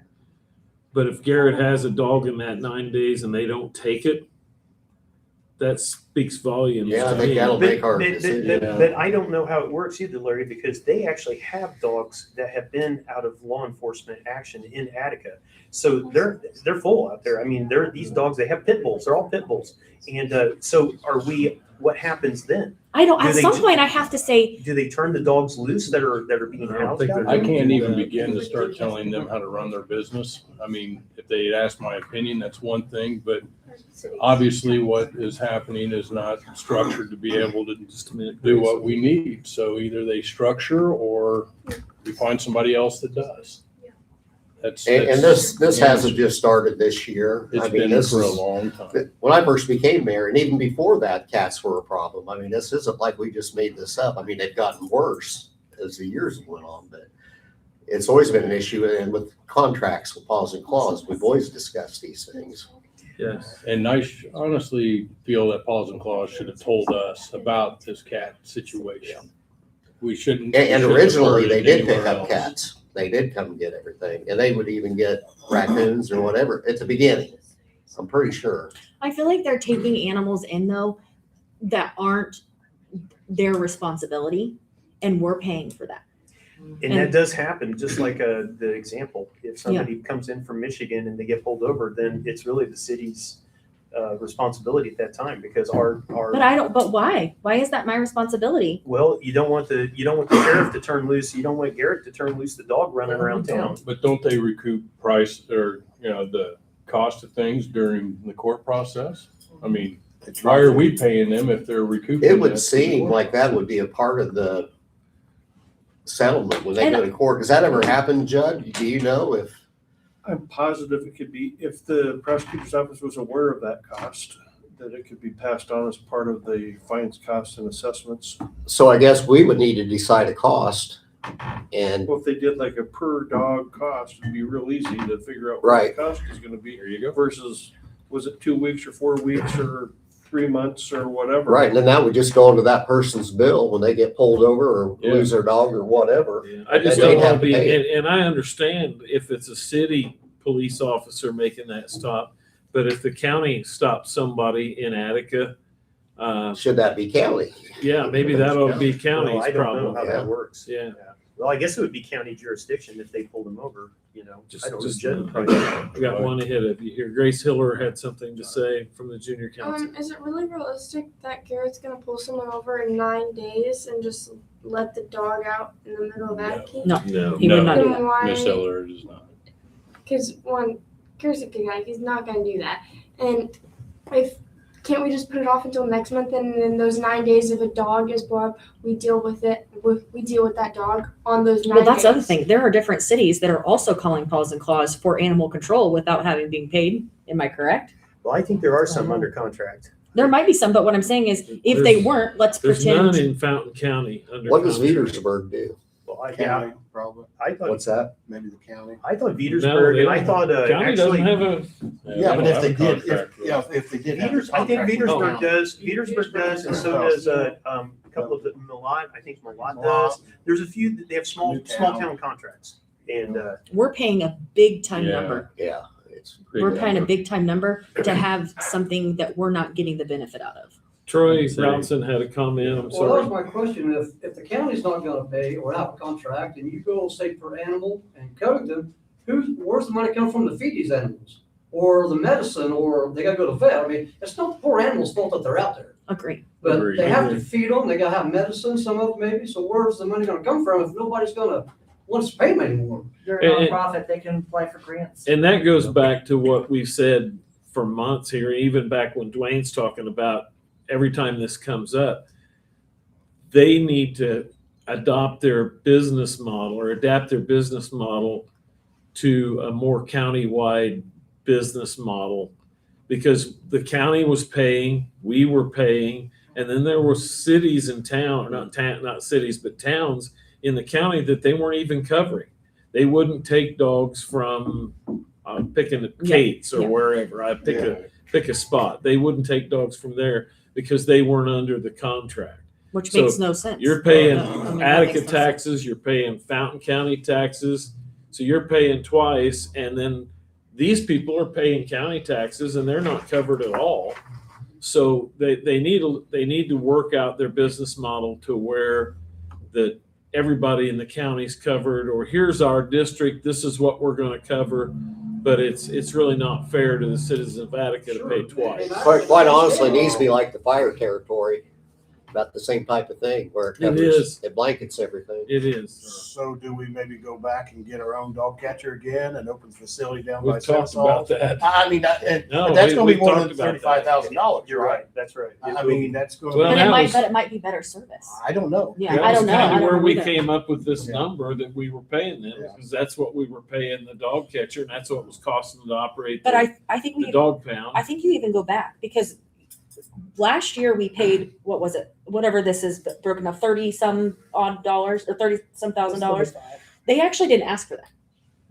But if Garrett has a dog in that 9 days and they don't take it, that speaks volumes Yeah, I to think me. that'll make our But decision. I don't know how it works either, Larry, because they actually have dogs that have been out of law enforcement action in Attica. So they're full out there. I mean, these dogs, they have pit bulls. They're all pit bulls. And so what happens then? I don't, Do at they some ju- point I have to say, Do they turn the dogs loose that are being I don't housed think out they're I there? can't do even that. begin to start telling them how to run their business. I mean, if they'd asked my opinion, that's one thing, but obviously what is happening is not structured to be able to do what we need. So either they structure or we find somebody else that does. And this hasn't just started this year. I It's mean, been this for a is, long time. when I first became mayor, and even before that, cats were a problem. I mean, this isn't like we just made this up. I mean, they've gotten worse as the years went on, but it's always been an issue. And with contracts, with paws and claws, we've always discussed these things. Yes. And I honestly feel that Paws and Claws should have told us about this cat situation. We shouldn't. And we shouldn't have originally, heard they it did pick anywhere up else. cats. They did come and get everything, and they would even get raccoons or whatever at the beginning. I'm pretty sure. I feel like they're taking animals in though that aren't their responsibility, and we're paying for that. And that does happen, just like the example. If somebody comes in from Michigan and they get pulled over, then it's really the city's responsibility at that time because But why? Why is that my responsibility? well, you don't want the sheriff to turn loose. You don't want Garrett to turn loose the dog running around town. But don't they recoup price or, the cost of things during the court process? I mean, why are we paying them if they're recouping? It would that? seem like that would be a part of the settlement when they go to court. Does that ever happen, Judd? Do you know if? I'm positive it could be, if the prosecutor's office was aware of that cost, that it could be passed on as part of the fines, costs, and assessments. So I guess we would need to decide a cost and. Well, if they did like a per dog cost, it'd be real easy to figure out what Right. the cost is gonna be. There you go. Versus, was it 2 weeks or 4 weeks or 3 months or whatever? Right, and then that would just go into that person's bill when they get pulled over or Yeah. lose their dog or whatever. Yeah, I just And they'd don't want have to be, pay. and I understand if it's a city police officer making that stop, but if the county stops somebody in Attica, Should that be county? yeah, maybe that ought to be Well, county's I don't know problem. how that works. Yeah. Well, I guess it would be county jurisdiction if they pulled him over, Just, I don't just, know. I got one ahead of you here. Grace Hiller had something to say from the junior council. Is it really realistic that Garrett's gonna pull someone over in 9 days and just let the dog out in the middle of Attica? No, No. he would not do that. Then why? Miss Eller does not. Because one, Garrett's a good guy. He's not gonna do that. And can't we just put it off until next month? And in those 9 days, if a dog is brought up, we deal with it. We deal with that dog on those 9 Well, that's days. the other thing. There are different cities that are also calling Paws and Claws for animal control without having been paid. Am I correct? Well, I think there are some under contract. There might be some, but what I'm saying is, if they There's- weren't, let's There's none pretend. in Fountain County under What does contract. Petersburg do? Well, County, probably. I thought What's that? Maybe the county. Doversburg, No, they and I don't. thought County actually doesn't have a, Yeah, but if they did, contract with- if they did have. Peters, a I think contract with the Petersburg county. does. Petersburg does, and so does a couple of the Milat. I think Milat does. There's a few that they have small Newtown. town contracts, and We're paying a big time Yeah. number. Yeah, it's. We're paying a big time number to have something that we're not getting the benefit out of. Troy Brownson had a comment, I'm Well, that sorry. was my question. If the county's not gonna pay or have a contract and you go say per animal and Covington, where's the money come from to feed these animals? Or the medicine, or they gotta go to vet? I mean, it's not the poor animals' fault that they're out there. Agree. But Agreed. they have to feed them, they gotta have medicine, some of them maybe, so where's the money gonna come from if nobody's gonna want us to pay them anymore? They're And- a nonprofit, they can apply for grants. And that goes back to what we've said for months here, even back when Dwayne's talking about every time this comes up. They need to adopt their business model or adapt their business model to a more countywide business model, because the county was paying, we were paying, And then there were cities and not cities, but towns in the county that they weren't even covering. They wouldn't take dogs from picking at Kate's or wherever. I pick a spot. They wouldn't take dogs from there because they weren't under the contract. Which So makes no sense. You're paying No, I mean, that Attica makes no sense. taxes, you're paying Fountain County taxes, so you're paying twice, and then these people are paying county taxes and they're not covered at all. So they need to work out their business model to where that everybody in the county's covered, or here's our district, this is what we're gonna cover. But it's really not fair to the citizens of Attica to pay twice. Quite honestly, it needs to be like the fire territory, about the same type of thing where it covers, it blankets everything. It is. So do we maybe go back and get our own dog catcher again and open the facility down We've by talked Central? about that. I mean, but that's gonna be more than $35,000. You're right, that's right. I mean, that's gonna Well, be. But it might be better service. I don't know. Yeah, That I was don't know. kind I of don't where know we either. came up with this Yeah. number that we were paying them, Yeah. because that's what we were paying the dog catcher, and that's what it was costing them to operate But the I think we dog pound. I think you even go back because last year we paid, what was it? Whatever this is broken up, 30 some odd dollars or 30 some $1,000. They actually didn't ask for that.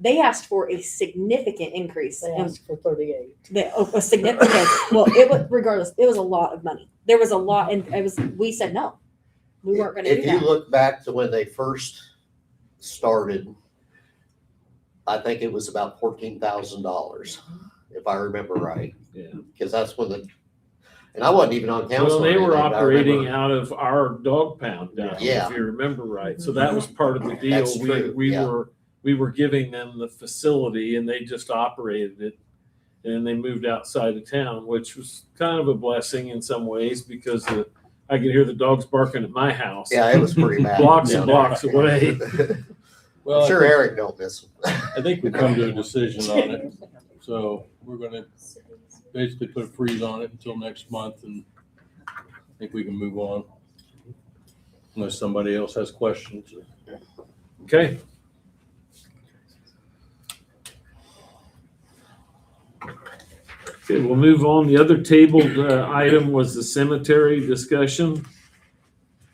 They asked for a significant increase. They in- asked for 38. a significant, well, it was, regardless, it was a lot of money. There was a lot, and we said no. We weren't gonna do If you that. look back to when they first started, I think it was about $14,000, if I remember right. Yeah. Because that's when and I wasn't even on council. Well, they or were anything, but I operating remember- out of our dog pound down, Yeah. if you remember right. So that was part of the deal. That's true, yeah. We were giving them the facility and they just operated it. And then they moved outside of town, which was kind of a blessing in some ways because I could hear the dogs barking at my house. Yeah, it was pretty bad. Blocks and down blocks there. away. Well, I'm I sure think- Eric don't miss them. I think we come to a decision on it. So we're gonna basically put a freeze on it until next month, and I think we can move on. Unless somebody else has questions. Okay. Okay, we'll move on. The other tabled item was the cemetery discussion.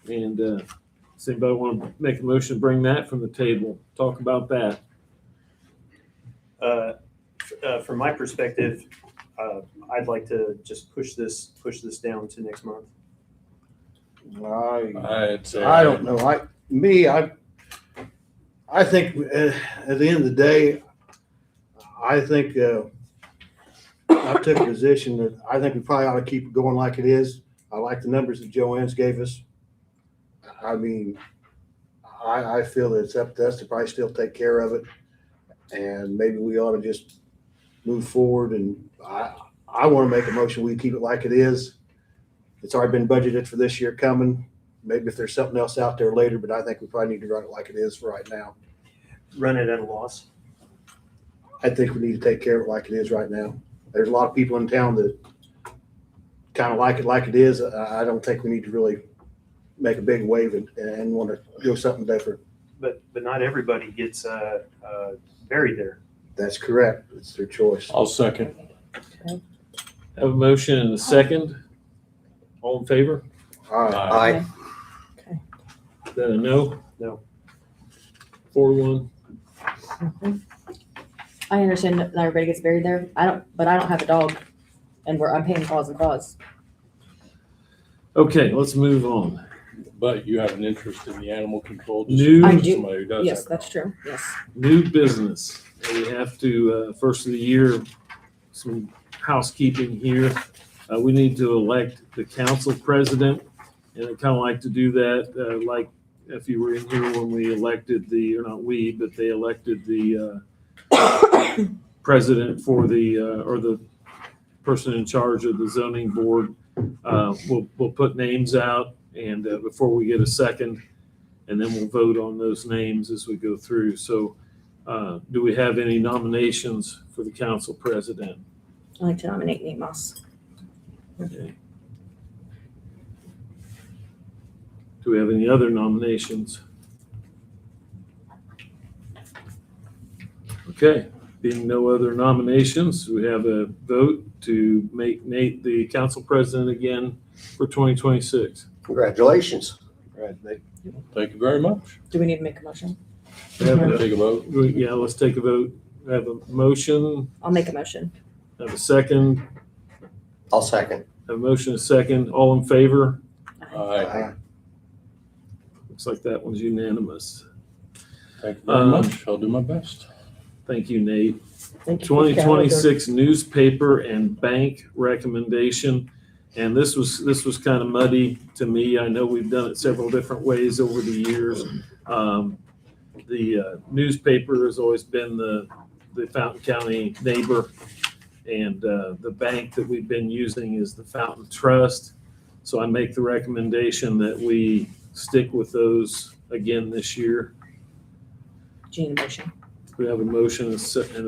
And does anybody want to make a motion to bring that from the table? Talk about that. From my perspective, I'd like to just push this down to next month. I'd say. I don't know. I think at the end of the day, I think I took a position that I think we probably ought to keep it going like it is. I like the numbers that Joanne's gave us. I mean, I feel that it's up to us to probably still take care of it. And maybe we ought to just move forward. And I want to make a motion. We keep it like it is. It's already been budgeted for this year coming. Maybe if there's something else out there later, but I think we probably need to run it like it is for right now. Run it at a loss. I think we need to take care of it like it is right now. There's a lot of people in town that kind of like it is. I don't think we need to really make a big wave and want to do something different. But not everybody gets buried there. That's correct. It's their choice. I'll second. Have a motion and a second. All in favor? All right. Aye. Is that a no? No. 4-1. I understand that not everybody gets buried there. But I don't have a dog, and I'm paying cause and cause. Okay, let's move on. But you have an interest in the animal control. New- I do. Somebody who does Yes, have that's true. Yes. New business. We have to, first of the year, some housekeeping here. We need to elect the council president. And I kind of like to do that, like if you were in here when we elected or not we, but they elected the president for or the person in charge of the zoning board. We'll put names out and before we get a second, and then we'll vote on those names as we go through. So do we have any nominations for the council president? I'd like to nominate Nate Moss. Okay. Do we have any other nominations? Okay, being no other nominations, we have a vote to make Nate the council president again for 2026. Congratulations. Thank you very much. Do we need to make a motion? Take a vote. Yeah, let's take a vote. We have a motion, I'll make a motion. have a second, I'll second. have a motion, a second. All in favor? Aye. Looks like that one's unanimous. Thank you very much. I'll do my best. Thank you, Nate. Thank you for the calendar. 2026 newspaper and bank recommendation. And this was kind of muddy to me. I know we've done it several different ways over the years. The newspaper has always been the Fountain County Neighbor, and the bank that we've been using is the Fountain Trust. So I make the recommendation that we stick with those again this year. Do you need a motion? We have a motion and a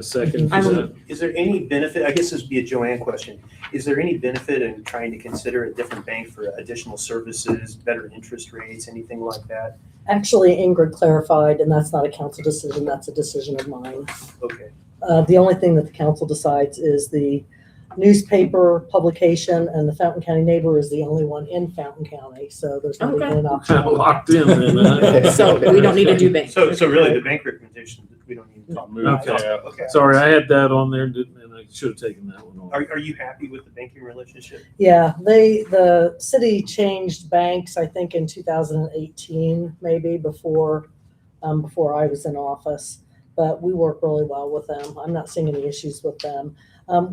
second I for will- that. Is there any benefit, I guess this would be a Joanne question, is there any benefit in trying to consider a different bank for additional services, better interest rates, anything like that? Actually, Ingrid clarified, and that's not a council decision, that's a decision of mine. Okay. The only thing that the council decides is the newspaper publication, and the Fountain County Neighbor is the only one in Fountain County, so there's not even Okay. an option. Kind of locked in then, huh? So we don't need to do bank. So really the bank recommendation, we don't need to talk about. Okay. Okay. Sorry, I had that on there, and I should have taken that one off. Are you happy with the banking relationship? Yeah, the city changed banks, I think in 2018, maybe before I was in office. But we work really well with them. I'm not seeing any issues with them.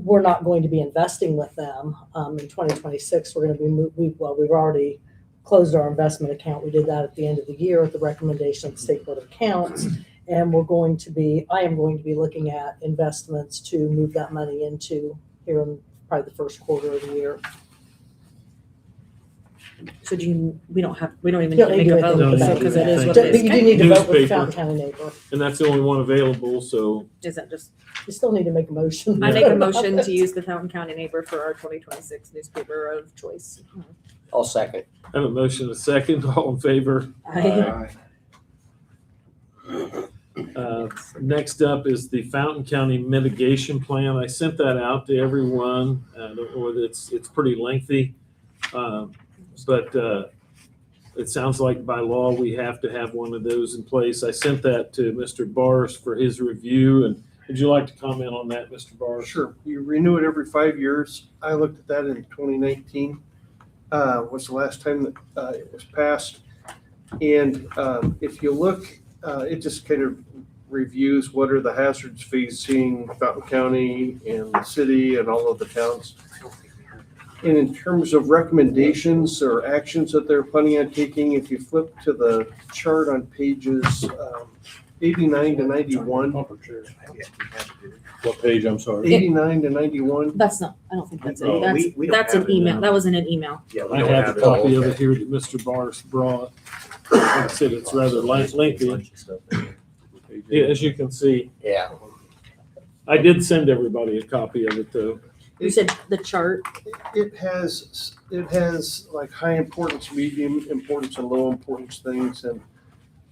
We're not going to be investing with them in 2026. We're going to be we've already closed our investment account. We did that at the end of the year at the recommendation of the State Board of Accounts. And I am going to be looking at investments to move that money into here in probably the first quarter of the year. So we don't even need Yeah, to make you a do it vote, with the because it is bank. what it But you do is. need to vote with Newspaper. Fountain County Neighbor. And that's the only one available, so Is that just, You still need to make a motion. I make a motion to use the Fountain County Neighbor for our 2026 newspaper of choice. I'll second. I have a motion and a second. All in favor? Next up is the Fountain County mitigation plan. I sent that out to everyone. I don't know whether it's pretty lengthy. But it sounds like by law, we have to have one of those in place. I sent that to Mr. Bars for his review. And would you like to comment on that, Mr. Bars? Sure. You renew it every 5 years. I looked at that in 2019. Was the last time that it was passed. And if you look, it just kind of reviews what are the hazards facing Fountain County and the city and all of the towns. And in terms of recommendations or actions that they're planning on taking, if you flip to the chart on pages 89 to 91. What page, I'm sorry? 89 to 91. That's not, I don't think that's No, it. we don't That's have an it email. now. That was in an email. Yeah, we I don't have a it. copy of it here that Mr. Bars brought. Like I said, it's rather lengthy. Yeah, as you can see, Yeah. I did send everybody a copy of it though. You said the chart. It has like high importance, medium importance, and low importance things. And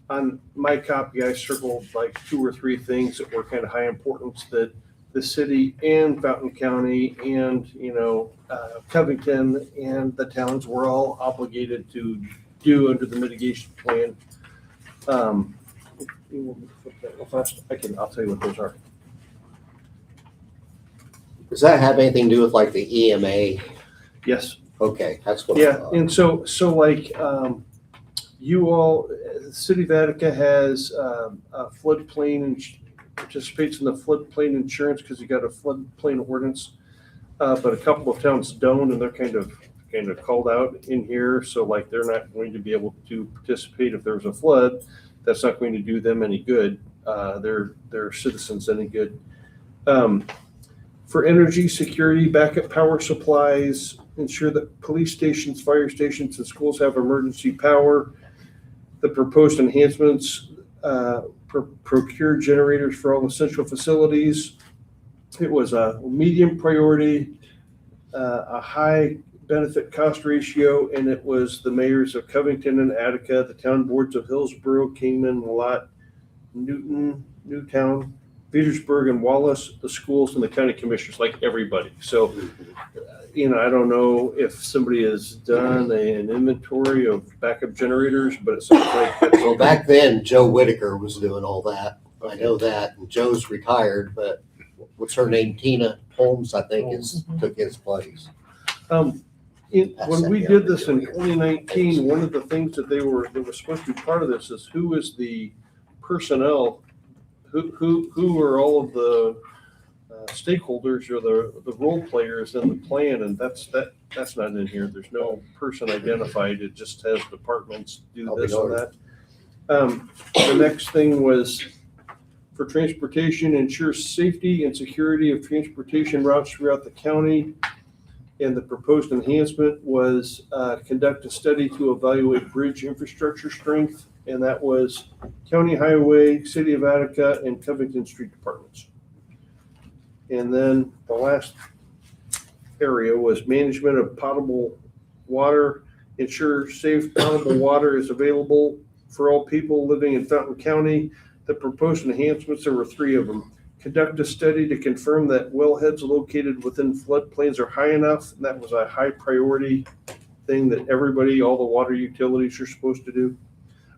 on my copy, I circled like 2 or 3 things that were kind of high importance that the city and Fountain County and, Covington and the towns were all obligated to do under the mitigation plan. If you want me to flip that real fast, I'll tell you what those are. Does that have anything to do with like the EMA? Yes. Okay, that's what I Yeah, thought. and so like, you all, the city of Attica has a floodplain and participates in the floodplain insurance because you got a floodplain ordinance. But a couple of towns don't, and they're kind of called out in here. So like, they're not going to be able to participate if there's a flood. That's not going to do them any good. Their citizens any good. For energy security, backup power supplies, ensure that police stations, fire stations, and schools have emergency power. The proposed enhancements procure generators for all essential facilities. It was a medium priority, a high benefit cost ratio, and it was the mayors of Covington and Attica, the town boards of Hillsborough, Kingman, Lott, Newton, Newtown, Petersburg and Wallace, the schools and the county commissioners, like everybody. So, I don't know if somebody has done an inventory of backup generators, but it sounds like that's Well, back then, Joe Whitaker was doing all that. I know that. And Joe's retired, but what's her name? Tina Holmes, I think, took his place. When we did this in 2019, one of the things that that was supposed to be part of this is who is the personnel, who are all of the stakeholders or the role players in the plan, and that's not in here. There's no person identified. It just has departments do this and that. The next thing was for transportation, ensure safety and security of transportation routes throughout the county. And the proposed enhancement was conduct a study to evaluate bridge infrastructure strength, and that was County Highway, City of Attica, and Covington Street Departments. And then the last area was management of potable water, ensure safe potable water is available for all people living in Fountain County. The proposed enhancements, there were 3 of them. Conduct a study to confirm that wellheads located within floodplains are high enough. And that was a high priority thing that everybody, all the water utilities are supposed to do.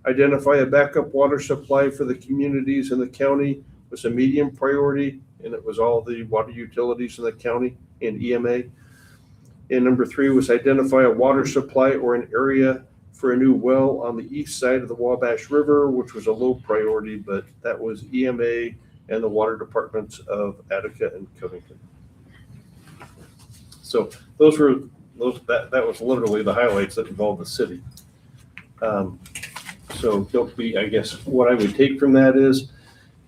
Identify a backup water supply for the communities in the county was a medium priority, and it was all the water utilities in the county and EMA. And number 3 was identify a water supply or an area for a new well on the east side of the Wabash River, which was a low priority, but that was EMA and the water departments of Attica and Covington. So that was literally the highlights that involved the city. So don't be, I guess, what I would take from that is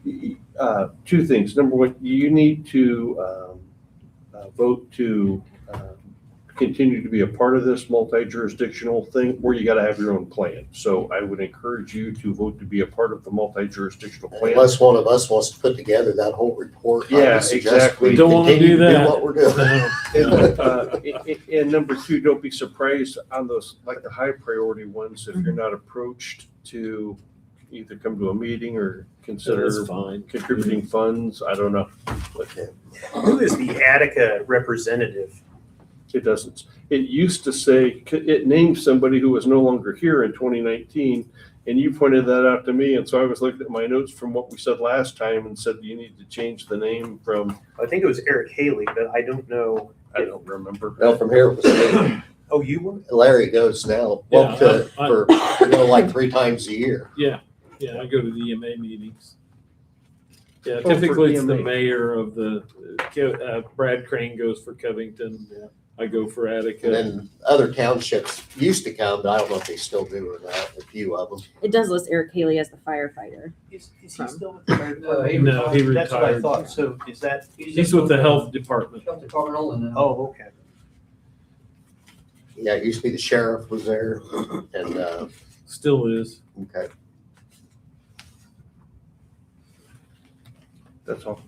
2 things. Number 1, you need to vote to continue to be a part of this multi-jurisdictional thing, or you got to have your own plan. So I would encourage you to vote to be a part of the multi-jurisdictional plan. Unless one of us wants to put together that whole report. Yeah, exactly. Don't want to do that. What we're doing. And number 2, don't be surprised on those, like the high priority ones, if you're not approached to either come to a meeting or consider contributing funds. I don't know. Okay. Who is the Attica representative? It doesn't. It used to say, it named somebody who was no longer here in 2019, and you pointed that out to me, and so I was looking at my notes from what we said last time and said, you need to change the name from. I think it was Eric Haley, but I don't know. I don't remember. No, from here it was me. Oh, you were? Larry goes now. Yeah, For like 3 times a year. Yeah, I go to the EMA meetings. Yeah, Oh, typically it's the EMA. mayor of the, Brad Crane goes for Covington. I go for Attica. And then other townships used to come, but I don't know if they still do or not, a few of them. It does list Eric Haley as the firefighter. Is he still with the fire department? No, he That's what I retired. thought. So is that? He's with the health department. Health department only now. Oh, okay. Yeah, it used to be the sheriff was there and, Still is. okay. That's all.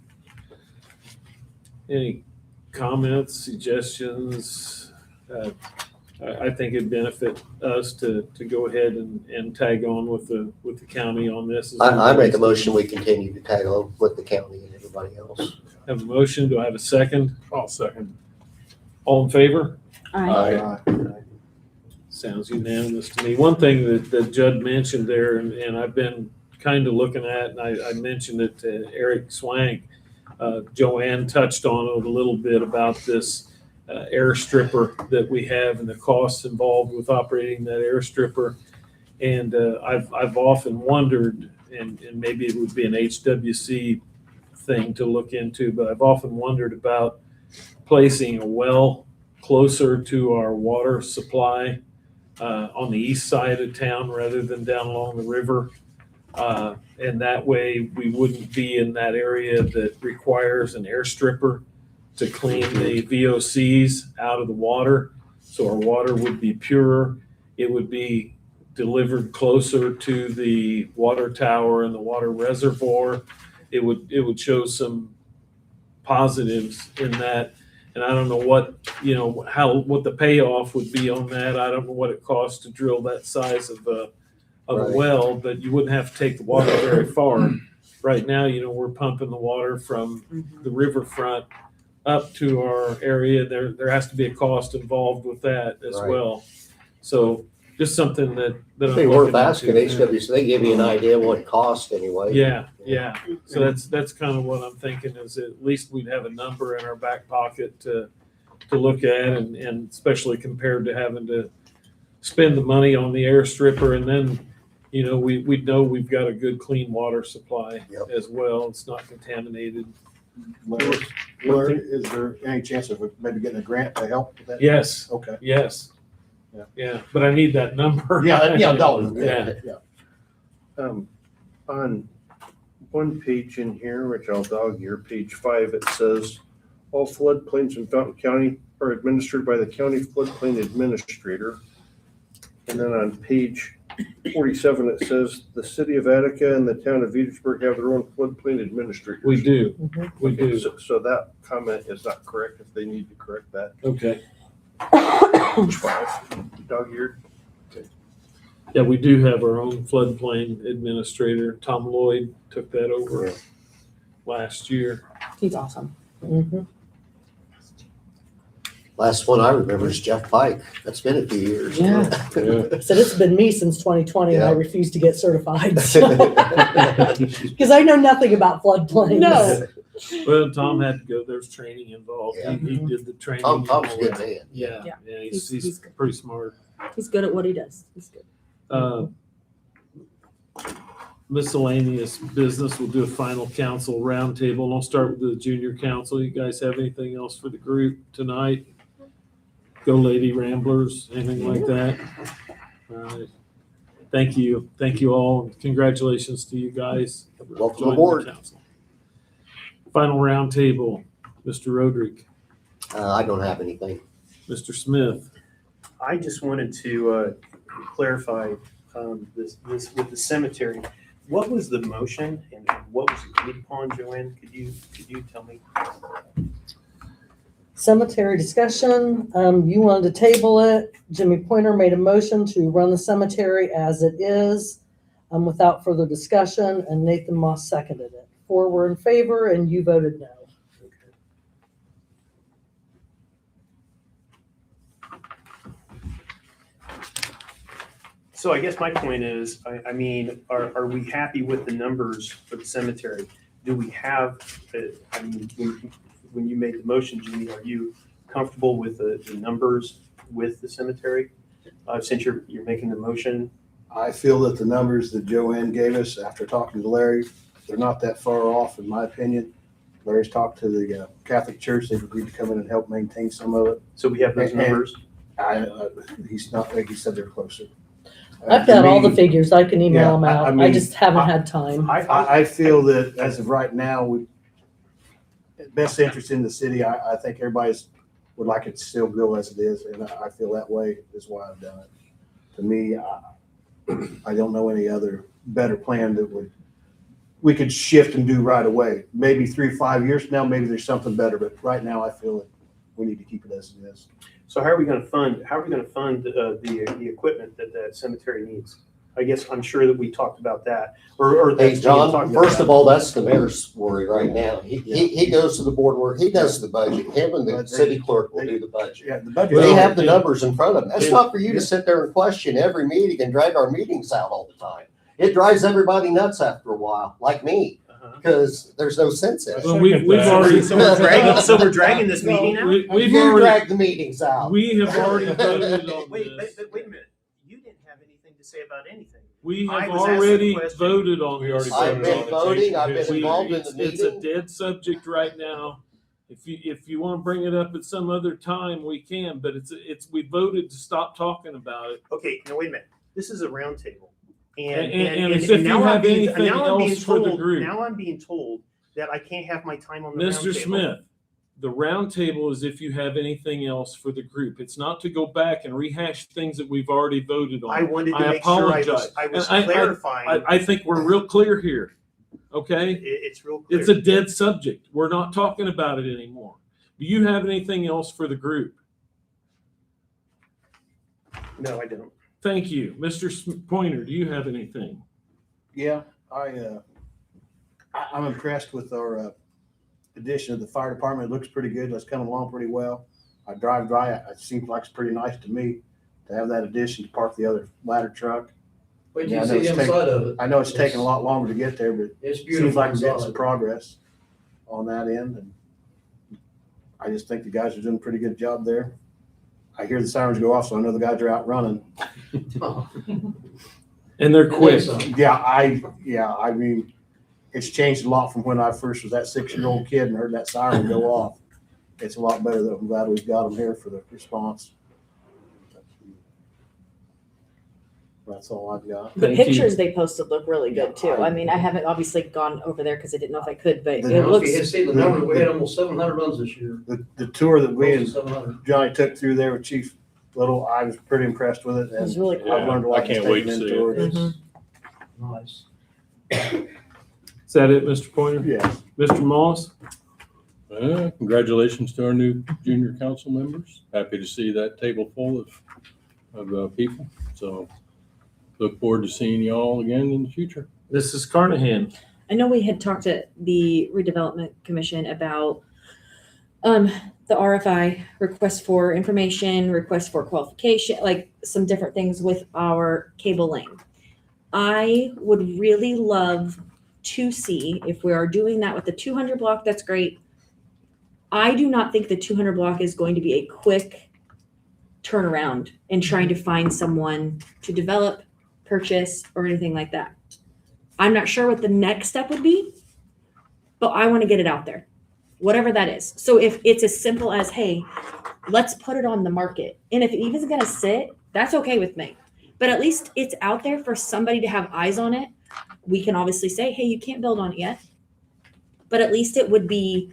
Any comments, suggestions? I think it'd benefit us to go ahead and tag on with the county on this. I make a motion, we continue to tag on with the county and everybody else. Have a motion. Do I have a second? I'll second. All in favor? Aye. Sounds unanimous to me. One thing that Judd mentioned there, and I've been kind of looking at, and I mentioned it to Eric Swank. Joanne touched on it a little bit about this air stripper that we have and the costs involved with operating that air stripper. And I've often wondered, and maybe it would be an HWC thing to look into, but I've often wondered about placing a well closer to our water supply on the east side of town rather than down along the river. And that way we wouldn't be in that area that requires an air stripper to clean the VOCs out of the water. So our water would be purer. It would be delivered closer to the water tower and the water reservoir. It would show some positives in that. And I don't know what the payoff would be on that. I don't know what it costs to drill that size of a Right. well, but you wouldn't have to take the water very far. right now, we're pumping the water from the riverfront up to our area. There has to be a cost involved with that as Right. well. So just something that I'm It'd be worth looking asking into. HW, so they give you an idea what it costs anyway. Yeah. So that's kind of what I'm thinking, is at least we'd have a number in our back pocket to look at, and especially compared to having to spend the money on the air stripper, and then, we know we've got a good clean water supply as well. It's not contaminated. Larry, is there any chance of maybe getting a grant to help with that? Yes. Okay. Yes. Yeah. Yeah, but I need that number. No. Yeah. On one page in here, which I'll dog here, page 5, it says, all floodplains in Fountain County are administered by the county floodplain administrator. And then on page 47, it says, the city of Attica and the town of Petersburg have their own floodplain administrators. We do. We Okay, do. So that comment is not correct, if they need to correct that. Okay. Page 5, dog-eared. Yeah, we do have our own floodplain administrator. Tom Lloyd took that over last year. He's awesome. Mhm. Last one I remember is Jeff Pike. That's been a few years. Yeah. So it's been me since 2020, and I Yeah. refuse to get certified. Because I know nothing about floodplains. No. Well, Tom had to go. There's training involved. Yeah. He did the training. Tom's and a all good that. man. Yeah. Yeah. Yeah. He's He's good. pretty smart. He's good at what he does. He's good. Miscellaneous business. We'll do a final council roundtable, and I'll start with the junior council. You guys have anything else for the group tonight? Go Lady Ramblers, anything like that? All right. Thank you. Thank you all. Congratulations to you guys. Welcome Joining the aboard. council. Final roundtable, Mr. Roderick, I don't have anything. Mr. Smith. I just wanted to clarify this with the cemetery. What was the motion and what was agreed upon, Joanne? Could you tell me? Cemetery discussion, you wanted to table it. Jimmy Pointer made a motion to run the cemetery as it is, without further discussion, and Nathan Moss seconded it. 4 were in favor, and you voted no. So I guess my point is, I mean, are we happy with the numbers for the cemetery? Do we have, I mean, when you made the motion, Jimmy, are you comfortable with the numbers with the cemetery? Since you're making the motion? I feel that the numbers that Joanne gave us after talking to Larry, they're not that far off, in my opinion. Larry's talked to the Catholic Church. They've agreed to come in and help maintain some of it. So we have those numbers? He's not, like he said, they're closer. I've got all the figures. I can email them out. I mean, just haven't had time. I feel that as of right now, best interest in the city, I think everybody's would like it to still go as it is, and I feel that way is why I've done it. To me, I don't know any other better plan that we could shift and do right away. Maybe 3 or 5 years from now, maybe there's something better, but right now I feel that we need to keep it as it is. So how are we going to fund the equipment that cemetery needs? I guess I'm sure that we talked about that. Or Hey, that's John, talked about first that. of all, that's the mayor's worry right now. He goes to the board work, he does the budget, him and the But city clerk will do the budget. Yeah, the budget. They have the numbers in front of them. That's not for you to sit there and question every meeting and drag our meetings out all the time. It drives everybody nuts after a while, like me, because there's no sense in it. Well, we've already. So we're dragging this meeting out? We've You already. drag the meetings out. We have already voted on Wait, this. but wait a minute. You didn't have anything to say about anything. We I have was asking already the question. voted on this. I've been voting, I've been We- involved in the It's a meeting. dead subject right now. If you want to bring it up at some other time, we can, but we voted to stop talking about it. Okay, now wait a minute. This is a round table. And as if you have anything else for the group. Now I'm being told that I can't have my time on the round Mr. table. Smith, the round table is if you have anything else for the group. It's not to go back and rehash things that we've already voted on. I wanted to I make sure apologize. I was And clarifying. I think we're real clear here, okay? It's real clear. It's a dead subject. We're not talking about it anymore. Do you have anything else for the group? No, I don't. Thank you. Mr. Pointer, do you have anything? Yeah, I I'm impressed with our addition of the fire department. It looks pretty good. That's coming along pretty well. I drive by, it seems like it's pretty nice to me to have that addition to park the other ladder truck. Wait till Yeah, you I know see the it's taking- inside of it. I know it's taking a lot longer to get there, but It's it beautiful. seems like we're getting some inside. progress on that end. And I just think the guys are doing a pretty good job there. I hear the sirens go off, so I know the guys are out running. And they're quick. I mean, it's changed a lot from when I first was that 6-year-old kid and heard that siren go off. It's a lot better though. I'm glad we've got them here for the response. That's all I've got. The Thank you. pictures they posted look really good too. I mean, I haven't obviously gone over there because I didn't know if I could, but The- it looks. You see the number, we had almost 700 runs this year. The tour that we Close to and 700. Johnny took through there with Chief Little, I was pretty impressed with it. It was And really cool. I've learned a lot. I can't just wait taking to them see it. tours. Mhm. Nice. Is that it, Mr. Pointer? Yes. Mr. Moss? Congratulations to our new junior council members. Happy to see that table full of people. So look forward to seeing y'all again in the future. Mrs. Carnahan? I know we had talked at the redevelopment commission about the RFI, request for information, request for qualification, like some different things with our cable lane. I would really love to see if we are doing that with the 200 block, that's great. I do not think the 200 block is going to be a quick turnaround in trying to find someone to develop, purchase, or anything like that. I'm not sure what the next step would be, but I want to get it out there, whatever that is. So if it's as simple as, hey, let's put it on the market. And if it even is going to sit, that's okay with me. But at least it's out there for somebody to have eyes on it. We can obviously say, hey, you can't build on it yet. But at least it would be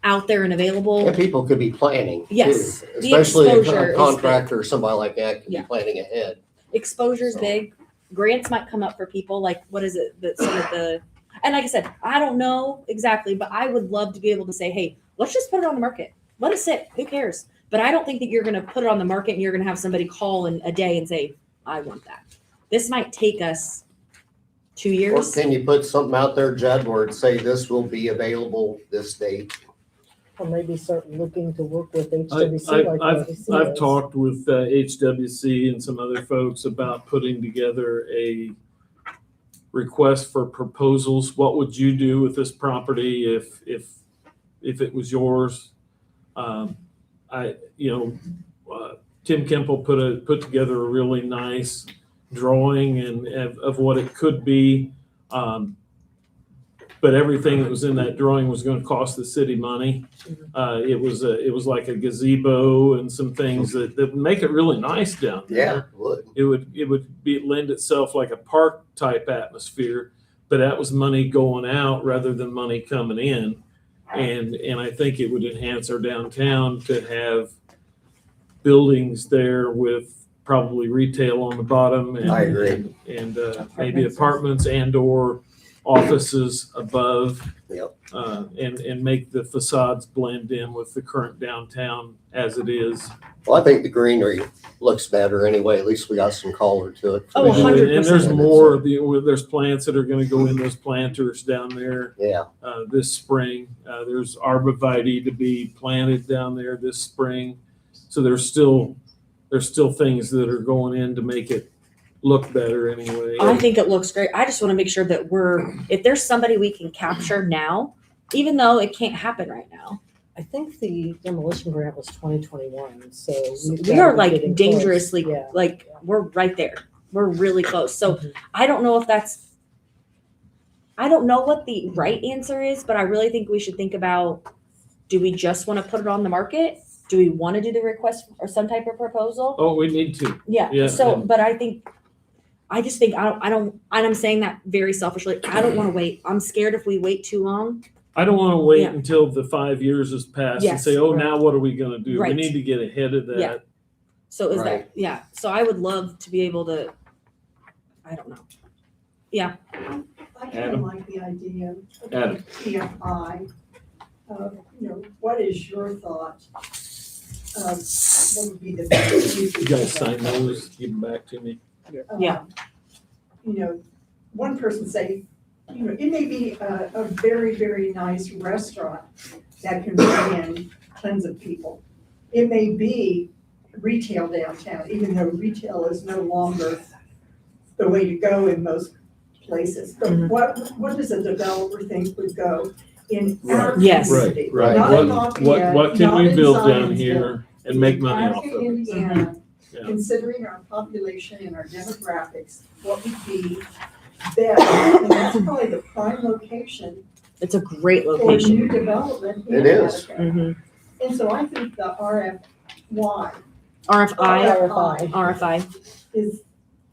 out there and available. And people could be planning too. Yes, the Especially exposure a is contractor or somebody like that could Yeah. be planning ahead. Exposure's So- big. Grants might come up for people, like what is it that some of the, and like I said, I don't know exactly, but I would love to be able to say, hey, let's just put it on the market. Let it sit. Who cares? But I don't think that you're gonna put it on the market and you're gonna have somebody call in a day and say, I want that. This might take us 2 Or years. can you put something out there, Judd, where it say this will be available this date? Or maybe start looking to work with HWC like I've RDC is. talked with HWC and some other folks about putting together a request for proposals. What would you do with this property if it was yours? Tim Kemple put together a really nice drawing and of what it could be. But everything that was in that drawing was going to cost the city money. It was like a gazebo and some things that would make it really nice down there. Yeah, would. It would lend itself like a park type atmosphere, but that was money going out rather than money coming in. And I think it would enhance our downtown to have buildings there with probably retail on the bottom. And, I agree. And maybe apartments and or offices above. Yep. And make the facades blend in with the current downtown as it is. Well, I think the greenery looks better anyway. At least we got some color to it. Oh, 100%. And there's more. There's plants that are going to go in those planters down there. Yeah. This spring. There's arborvitae to be planted down there this spring. So there's still things that are going in to make it look better anyway. I think it looks great. I just want to make sure that if there's somebody we can capture now, even though it can't happen right now. I think the demolition grant was 2021, so We are like getting dangerously, close. Yeah. like we're right there. We're really close. So Mhm. I don't know what the right answer is, but I really think we should think about, do we just want to put it on the market? Do we want to do the request or some type of proposal? Oh, we need to. Yeah. So, and- but I just think I don't, and I'm saying that very selfishly. I don't want to wait. I'm scared if we wait too long. I don't want to wait Yeah. until the 5 years has passed and Yes, say, oh, right. now what are we going to do? Right. We need to get ahead of that. Yeah. So is Right. that, yeah. So I would love to be able to, I don't know. Yeah. I kind Adam? of like the idea of Adam. the TFI. What is your thought of what would be the best use You of guys that? sign those, give them back to me. Yeah. One person say, you know, it may be a very, very nice restaurant that can bring in tons of people. It may be retail downtown, even though retail is no longer the way to go in most places. But what does a developer think would go in our Right, community? right. Not in What Lafayette, can not we in build down Zionsville, here and make money off Attica, of it? Indiana, Yeah. considering our population and our demographics, what would be best? And that's probably the prime location It's a great for location. new development in It is. Attica. Mhm. And so I think the RFI RFI.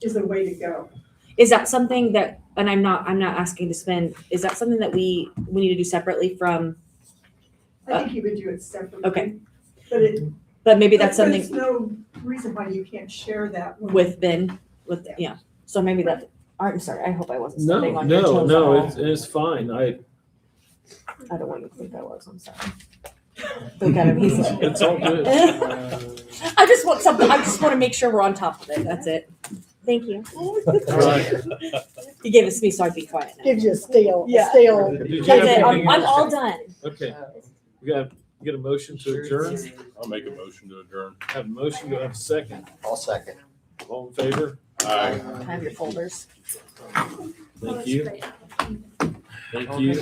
is a way to go. Is that something that, and I'm not asking to spend, is that something that we need to do separately from, I think you would do it separately. okay. But maybe that's something There's no reason why you can't share that with Ben, yeah. So maybe that, I'm sorry, I hope I wasn't stepping on your toes. No, at all. it's fine. I don't want you to think I was, I'm sorry. Look at him, he's like. It's all good. I just want to make sure we're on top of it, that's it. Thank you. Right. You gave us me, so I'd be quiet now. Gives you a stale. Yeah. Did you That's have it, anything I'm else? all done. Okay. We get a motion to adjourn? I'll make a motion to adjourn. Have a motion, do I have a second? I'll second. All in favor? Aye. Have your folders. Thank you. Thank you.